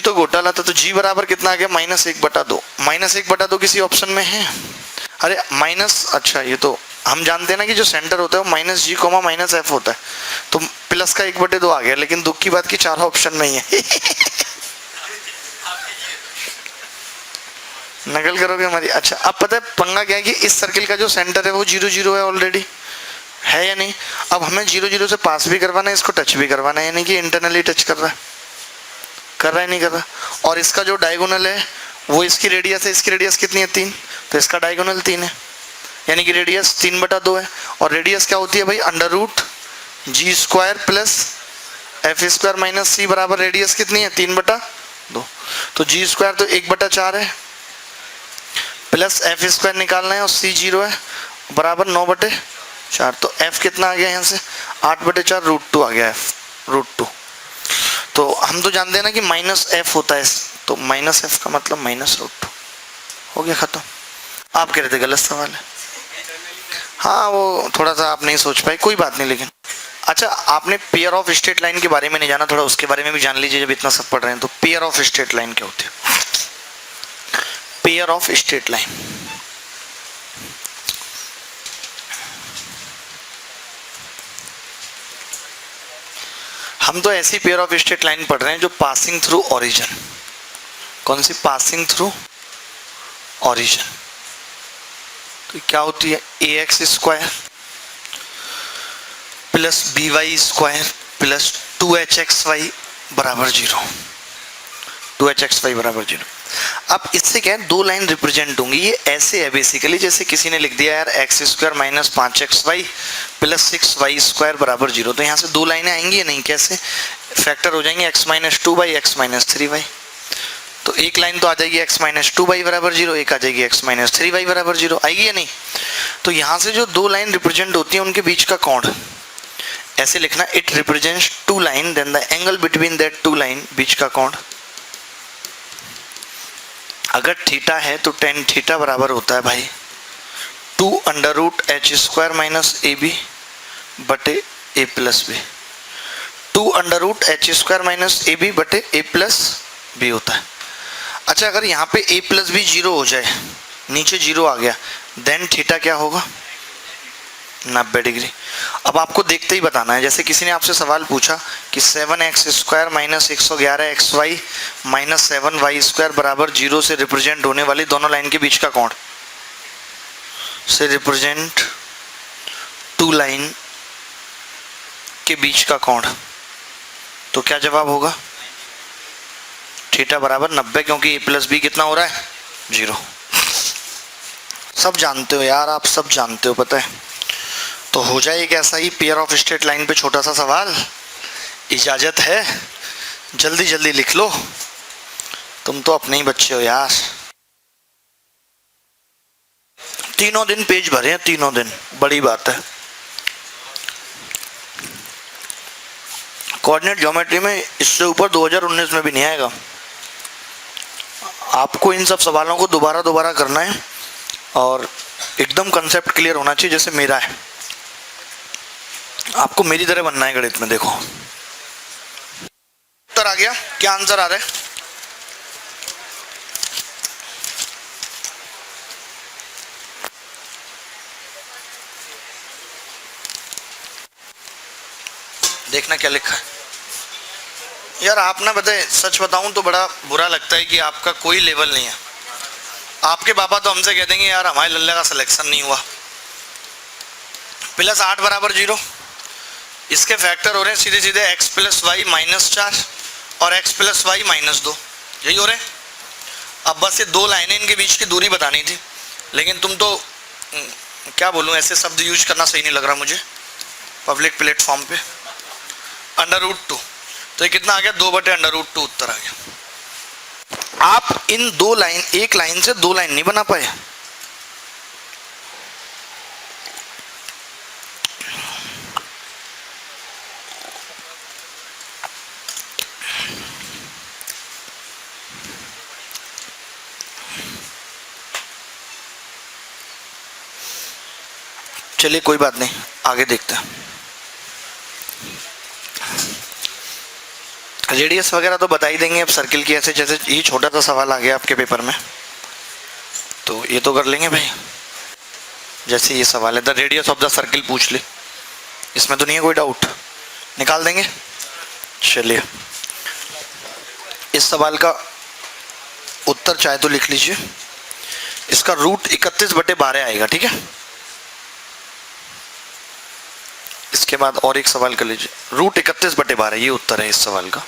तो घोटाला था, तो g बराबर कितना आ गया -1/2। -1/2 किसी ऑप्शन में है, अरे माइनस, अच्छा ये तो हम जानते हैं ना कि जो सेंटर होता है वो -g, -f होता है, तो प्लस का 1/2 आ गया, लेकिन दुख की बात की 4 ऑप्शन में ही है। नकल करोगे हमारी। अच्छा अब पता है पंगा क्या है कि इस सर्किल का जो सेंटर है वो 0 0 है ऑलरेडी, है या नहीं। अब हमें 0 0 से पास भी करवाना है, इसको टच भी करवाना है, यानी कि इंटरनली टच कर रहा है, नहीं कर रहा। और इसका जो डायगोनल है वो इसकी रेडियस है, इसकी रेडियस कितनी है 3, तो इसका डायगोनल 3 है, यानी कि रेडियस 3/2 है। और रेडियस क्या होती है भाई, √g² प्लस f² माइनस सी बराबर रेडियस कितनी है 3/2, तो g² तो 1/4 है, प्लस f² निकालना है और c 0 है, बराबर 9/4। तो f कितना आ गया यहाँ से 8/4 √2 आ गया, f √2। तो हम तो जानते हैं ना कि -f होता है, तो -f का मतलब -√2 हो गया, खत्म। आप कह रहे थे गलत सवाल है, हाँ वो थोड़ा सा आप नहीं सोच पाए, कोई बात नहीं। लेकिन अच्छा, आपने पेयर ऑफ स्ट्रेट लाइन के बारे में नहीं जाना, थोड़ा उसके बारे में भी जान लीजिए जब इतना सब पढ़ रहे हैं। तो पेयर ऑफ स्ट्रेट लाइन क्या होती है, पेयर ऑफ स्ट्रेट लाइन, हम तो ऐसी पेयर ऑफ स्ट्रेट लाइन पढ़ रहे हैं जो पासिंग थ्रू ओरिजिन। कौन सी, पासिंग थ्रू ओरिजिन। तो क्या होती है, ax² plus by² plus 2hxy बराबर 0, 2hxy बराबर 0। अब इससे क्या है, दो लाइन रिप्रेजेंट होंगी, ये ऐसे है बेसिकली जैसे किसी ने लिख दिया यार x² minus 5xy plus 6y² बराबर 0। तो यहाँ से दो लाइनें आएंगी या नहीं, कैसे फैक्टर हो जाएंगे, x-2 x-3y। तो एक लाइन तो आ जाएगी x-2 बराबर 0, एक आ जाएगी x-3 बराबर 0, आएगी या नहीं। तो यहाँ से जो दो लाइन रिप्रेजेंट होती है उनके बीच का कोण ऐसे लिखना, it represents two line then the angle between that two line, बीच का कोण। अगर थीटा है तो tan थीटा बराबर होता है भाई 2√h² माइनस ab बटे a plus b, 2√h² minus ab बटे a प्लस b होता है। अच्छा अगर यहाँ पे a प्लस b 0 हो जाए, नीचे 0 आ गया, देन थीटा क्या होगा 90 डिग्री। अब आपको देखते ही बताना है, जैसे किसी ने आपसे सवाल पूछा कि 7x² minus 111xy minus 7y² बराबर 0 से रिप्रेजेंट होने वाली दोनों लाइन के बीच का कोण, से रिप्रेजेंट टू लाइन के बीच का कोण, तो क्या जवाब होगा थीटा बराबर 90, क्योंकि a प्लस बी कितना हो रहा है 0। सब जानते हो यार, आप सब जानते हो, पता है। तो हो जाए एक ऐसा ही पेयर ऑफ स्ट्रेट लाइन पे छोटा सा सवाल, इजाजत है, जल्दी जल्दी लिख लो, तुम तो अपने ही बच्चे हो यार। तीनों दिन पेज भरे हैं, तीनों दिन, बड़ी बात है। कोऑर्डिनेट ज्योमेट्री में इससे ऊपर 2019 में भी नहीं आएगा। आपको इन सब सवालों को दोबारा दोबारा करना है और एकदम कंसेप्ट क्लियर होना चाहिए, जैसे मेरा है। आपको मेरी तरह बनना है गणित में। देखो उत्तर आ गया, क्या आंसर आ रहा है? देखना क्या लिखा है यार। आप ना बताए, सच बताऊं तो बड़ा बुरा लगता है कि आपका कोई लेवल नहीं है। आपके पापा तो हमसे कह देंगे यार हमारे लल्ले का सिलेक्शन नहीं हुआ। प्लस 8 बराबर 0, इसके फैक्टर हो रहे हैं सीधे सीधे x प्लस वाई माइनस 4 और x प्लस वाई माइनस 2, यही हो रहे हैं। अब बस ये दो लाइनें, इनके बीच की दूरी बतानी थी, लेकिन तुम तो क्या बोलूं, ऐसे शब्द यूज करना सही नहीं लग रहा मुझे पब्लिक प्लेटफॉर्म पे। √2, तो ये कितना आ गया 2/√2 उत्तर आ गया। आप इन दो लाइन, एक लाइन से दो लाइन नहीं बना पाए। चलिए कोई बात नहीं, आगे देखते हैं। रेडियस वगैरह तो बता ही देंगे अब सर्किल की, ऐसे जैसे ये छोटा सा सवाल आ गया आपके पेपर में, तो ये तो कर लेंगे भाई। जैसे ये सवाल है the radius of the circle पूछ ले, इसमें तो नहीं है कोई डाउट, निकाल देंगे। चलिए इस सवाल का उत्तर चाहे तो लिख लीजिए। इसका रूट 31/12 आएगा, ठीक है। इसके बाद और एक सवाल कर लीजिए, रूट 31/12, ये उत्तर है इस सवाल का।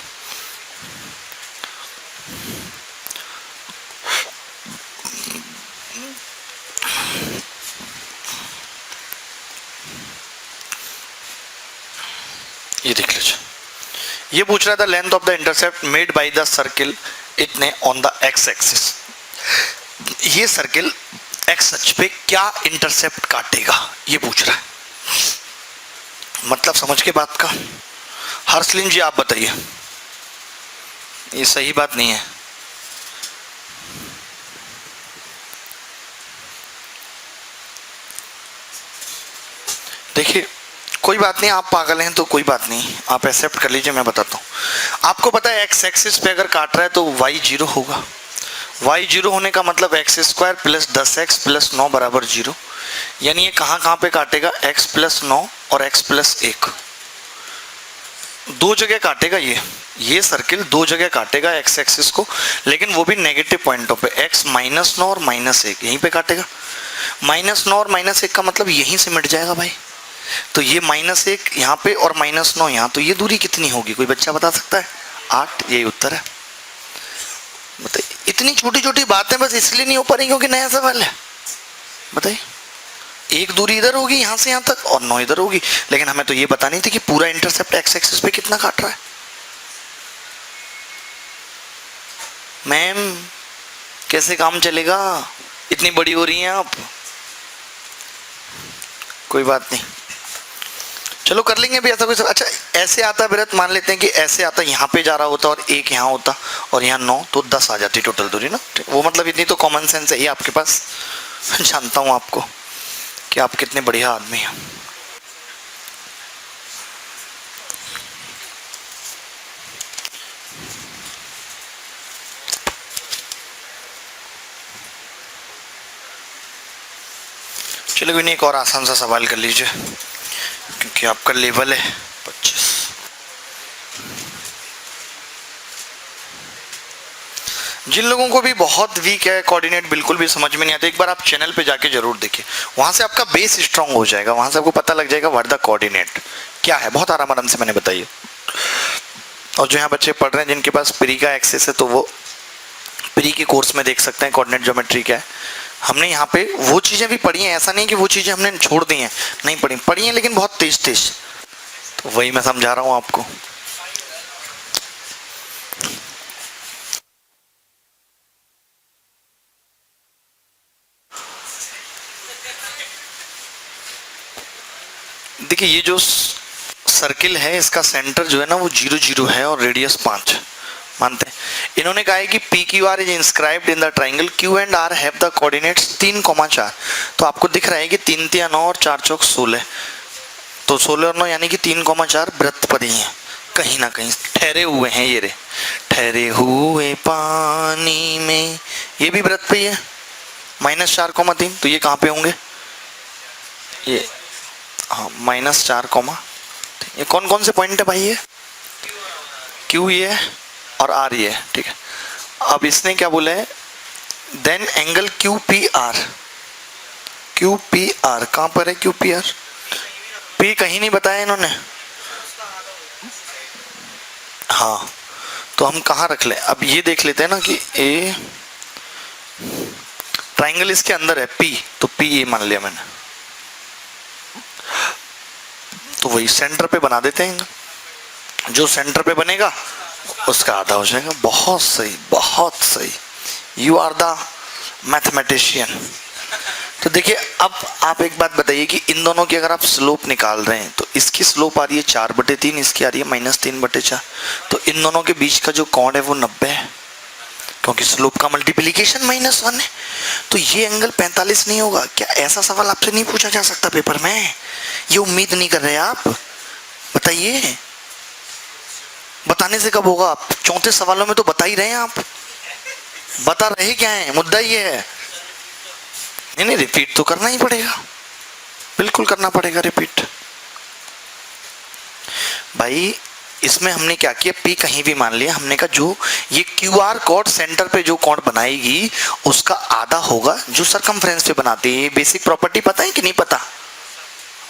ये देख लीजिए, ये पूछ रहा था length of the intercept made by the circle इतने ऑन द एक्स एक्सिस। ये सर्किल एक्स अक्ष पे क्या इंटरसेप्ट काटेगा, ये पूछ रहा है। मतलब समझ के बात का। हर्षलिन जी आप बताइए, ये सही बात नहीं है। देखिए कोई बात नहीं, आप पागल हैं तो कोई बात नहीं, आप एक्सेप्ट कर लीजिए, मैं बताता हूँ। आपको पता है एक्स एक्सिस पे अगर काट रहा है तो वाई 0 होगा। वाई 0 होने का मतलब x² प्लस 10x प्लस 9 बराबर 0। यानी ये कहाँ कहाँ पे काटेगा, x प्लस 9 और x प्लस 1, दो जगह काटेगा। ये सर्किल दो जगह काटेगा एक्स एक्सिस को, लेकिन वो भी नेगेटिव पॉइंटों पे, x -9 और -1 यहीं पे काटेगा। -9 और -1 का मतलब यहीं से मिट जाएगा भाई। तो ये -1 यहाँ पे और -9 यहाँ, तो ये दूरी कितनी होगी, कोई बच्चा बता सकता है? 8, यही उत्तर है। बताइए, इतनी छोटी छोटी बातें बस इसलिए नहीं हो पा रही क्योंकि नया सवाल है। बताइए, एक दूरी इधर होगी यहाँ से यहाँ तक और 9 इधर होगी, लेकिन हमें तो ये बतानी थी कि पूरा इंटरसेप्ट एक्स एक्सिस पे कितना काट रहा है। मैम कैसे काम चलेगा, इतनी बड़ी हो रही हैं आप। कोई बात नहीं, चलो कर लेंगे भी ऐसा कुछ। अच्छा ऐसे आता भरत, मान लेते हैं कि ऐसे आता, यहाँ पे जा रहा होता और 1 यहाँ होता और यहाँ 9, तो 10 आ जाती टोटल दूरी ना। वो मतलब इतनी तो कॉमन सेंस है ही आपके पास। जानता हूँ आपको कि आप कितने बढ़िया आदमी हैं। चलो कोई नहीं, एक और आसान सा सवाल कर लीजिए क्योंकि आपका लेवल है 25। जिन लोगों को भी बहुत वीक है, कोऑर्डिनेट बिल्कुल भी समझ में नहीं आता, एक बार आप चैनल पे जाके जरूर देखिए, वहां से आपका बेस स्ट्रांग हो जाएगा। वहां से आपको पता लग जाएगा व्हाट द कोऑर्डिनेट क्या है। बहुत आराम आराम से मैंने बताइए। और जो यहाँ बच्चे पढ़ रहे हैं जिनके पास प्री का एक्सेस है तो वो प्री के कोर्स में देख सकते हैं कोऑर्डिनेट ज्योमेट्री क्या है। हमने यहाँ पे वो चीज़ें भी पढ़ी हैं, ऐसा नहीं कि वो चीज़ें हमने छोड़ दी हैं, नहीं पढ़ी हैं लेकिन बहुत तेज तेज। तो वही मैं समझा रहा हूँ आपको। देखिए ये जो सर्किल है इसका सेंटर जो है ना वो 0 0 है और रेडियस 5 मानते हैं। इन्होंने कहा है कि P Q R is inscribed in the triangle Q and R have the coordinates 3,4। तो आपको दिख रहा है कि 3 3 9 और 4 चौक 16, तो 16 और 9 यानी कि 3,4 वृत्त पर ही हैं, कहीं ना कहीं ठहरे हुए हैं। ये रे ठहरे हुए पानी में, ये भी वृत्त पे ही है -4,3। तो ये कहाँ पे होंगे? ये हाँ -4, ये कौन कौन से पॉइंट है भाई? ये क्यू ये है और आर ये है, ठीक है। अब इसने क्या बोला है? Then angle Q P R, Q P R कहाँ पर है? क्यू पी आर पी कहीं नहीं बताया इन्होंने। हाँ तो हम कहाँ रख लें? अब ये देख लेते हैं ना कि ए ट्राइंगल इसके अंदर है पी, तो पी ए मान लिया मैंने, तो वही सेंटर पे बना देते हैं। जो सेंटर पे बनेगा उसका आधा हो जाएगा। बहुत सही, बहुत सही, यू आर द मैथमेटिशियन। तो देखिए अब आप एक बात बताइए कि इन दोनों की अगर आप स्लोप निकाल रहे हैं तो इसकी स्लोप आ रही है 4/3, इसकी आ रही है -3/4। तो इन दोनों के बीच का जो कोण है वो 90 है, क्योंकि स्लोप का मल्टीप्लिकेशन -1 है। तो ये एंगल 45 नहीं होगा क्या? ऐसा सवाल आपसे नहीं पूछा जा सकता पेपर में? ये उम्मीद नहीं कर रहे आप? बताइए, बताने से कब होगा? आप 34 सवालों में तो बता ही रहे हैं। आप बता रहे क्या है? मुद्दा ये है। नहीं, रिपीट तो करना ही पड़ेगा, बिल्कुल करना पड़ेगा रिपीट। भाई इसमें हमने क्या किया? पी कहीं भी मान लिया, हमने कहा जो ये क्यू आर कोड सेंटर पे जो कोण बनाएगी उसका आधा होगा जो सरकमफ्रेंस पे बनाती है। ये बेसिक प्रॉपर्टी पता है कि नहीं पता?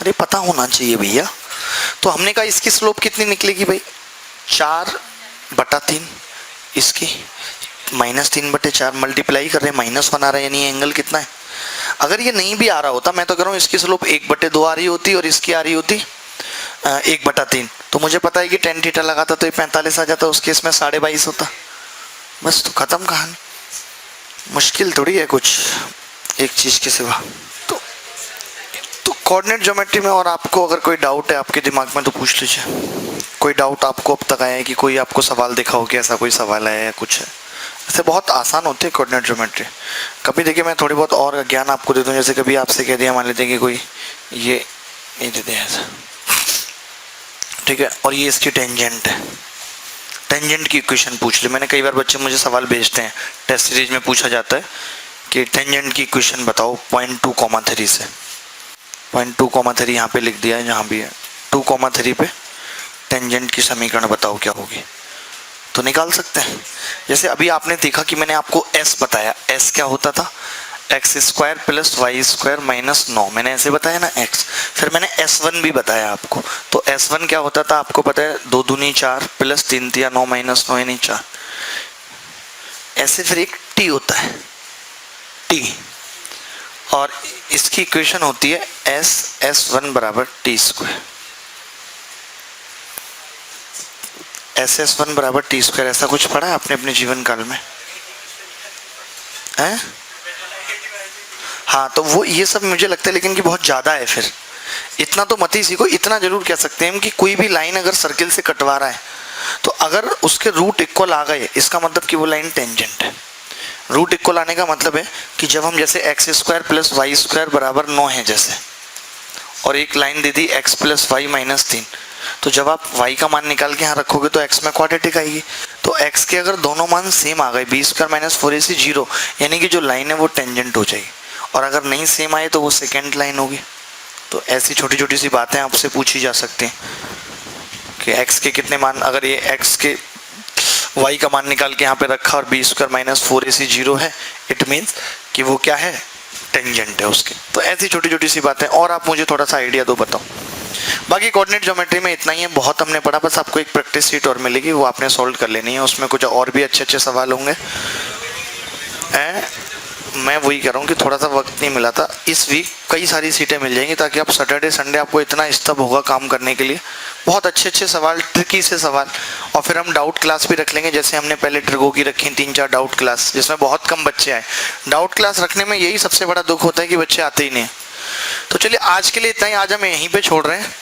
अरे पता होना चाहिए भैया। तो हमने कहा इसकी स्लोप कितनी निकलेगी भाई? 4/3, इसकी -3/4, मल्टीप्लाई कर रहे हैं, -1 आ रहा है, यानी एंगल कितना है? अगर ये नहीं भी आ रहा होता, मैं तो कह रहा हूँ इसकी स्लोप 1/2 आ रही होती और इसकी आ रही होती 1/3, तो मुझे पता है कि tan थीटा लगाता तो ये 45 आ जाता, उस केस में 22.5 होता। बस तो खत्म कहानी। मुश्किल थोड़ी है कुछ एक चीज के सिवा। तो कोऑर्डिनेट ज्योमेट्री में और आपको अगर कोई डाउट है आपके दिमाग में तो पूछ लीजिए। कोई डाउट आपको अब तक आया है कि कोई आपको सवाल दिखा हो कि ऐसा कोई सवाल है या कुछ है? ऐसे बहुत आसान होती है कोऑर्डिनेट ज्योमेट्री। कभी देखिए मैं थोड़ी बहुत और ज्ञान आपको दे दूं, जैसे कभी आपसे कह दिया, मान लेते हैं कि कोई ये दे दिया ऐसा, ठीक है, और ये इसकी टेंजेंट है, टेंजेंट की इक्वेशन पूछ ली मैंने। कई बार बच्चे मुझे सवाल भेजते हैं, टेस्ट सीरीज में पूछा जाता है कि टेंजेंट की इक्वेशन बताओ 0.2,3 से। 0.2,3 यहाँ पे लिख दिया है, जहाँ भी है 2,3 पे टेंजेंट की समीकरण बताओ क्या होगी, तो निकाल सकते हैं। जैसे अभी आपने देखा कि मैंने आपको s बताया, s क्या होता था? x² + y² - 9, मैंने ऐसे बताया ना x। फिर मैंने s1 भी बताया आपको, तो s1 क्या होता था आपको पता है? 2 दूनी 4 + 3 तिया 9 - 9 यानी 4। ऐसे फिर एक t होता है, t, और इसकी इक्वेशन होती है s1 = t²। SS1 = t²। ऐसा कुछ पढ़ा है आपने अपने जीवन काल में? हैं? हाँ, तो वो ये सब मुझे लगता है लेकिन कि बहुत ज़्यादा है। फिर इतना तो मत ही सीखो, इतना जरूर कह सकते हैं कि कोई भी लाइन अगर सर्किल से कटवा रहा है तो अगर उसके रूट इक्वल आ गए, इसका मतलब कि वो लाइन टेंजेंट है। रूट इक्वल आने का मतलब है कि जब हम जैसे x² + y² = 9 है जैसे, और एक लाइन दे दी x + y - 3, तो जब आप y का मान निकाल के यहाँ रखोगे तो x में क्वाड्रेटिक आएगी। तो x के अगर दोनों मान सेम आ गए, b² - 4ac 0, यानी कि जो लाइन है वो टेंजेंट हो जाएगी। और अगर नहीं सेम आए तो वो सेकेंड लाइन होगी। तो ऐसी छोटी छोटी सी बातें आपसे पूछी जा सकती हैं कि x के कितने मान, अगर ये x के y का मान निकाल के यहाँ पे रखा और b² - 4ac 0 है, इट मीन्स कि वो क्या है? टेंजेंट है उसके। तो ऐसी छोटी छोटी सी बातें। और आप मुझे थोड़ा सा आइडिया दो, बताओ बाकी कोऑर्डिनेट ज्योमेट्री में इतना ही है, बहुत हमने पढ़ा, बस आपको एक प्रैक्टिस शीट और मिलेगी, वो आपने सॉल्व कर लेनी है, उसमें कुछ और भी अच्छे अच्छे सवाल होंगे। मैं वही कह रहा हूँ कि थोड़ा सा वक्त नहीं मिला था, इस वीक कई सारी सीटें मिल जाएंगी ताकि आप सैटरडे संडे आपको इतना स्तब होगा काम करने के लिए, बहुत अच्छे अच्छे सवाल, ट्रिकी से सवाल। और फिर हम डाउट क्लास भी रख लेंगे, जैसे हमने पहले ट्रिगो की रखी 3-4 डाउट क्लास, जिसमें बहुत कम बच्चे आए। डाउट क्लास रखने में यही सबसे बड़ा दुख होता है कि बच्चे आते ही नहीं। तो चलिए आज के लिए इतना ही, आज हम यहीं पे छोड़ रहे हैं।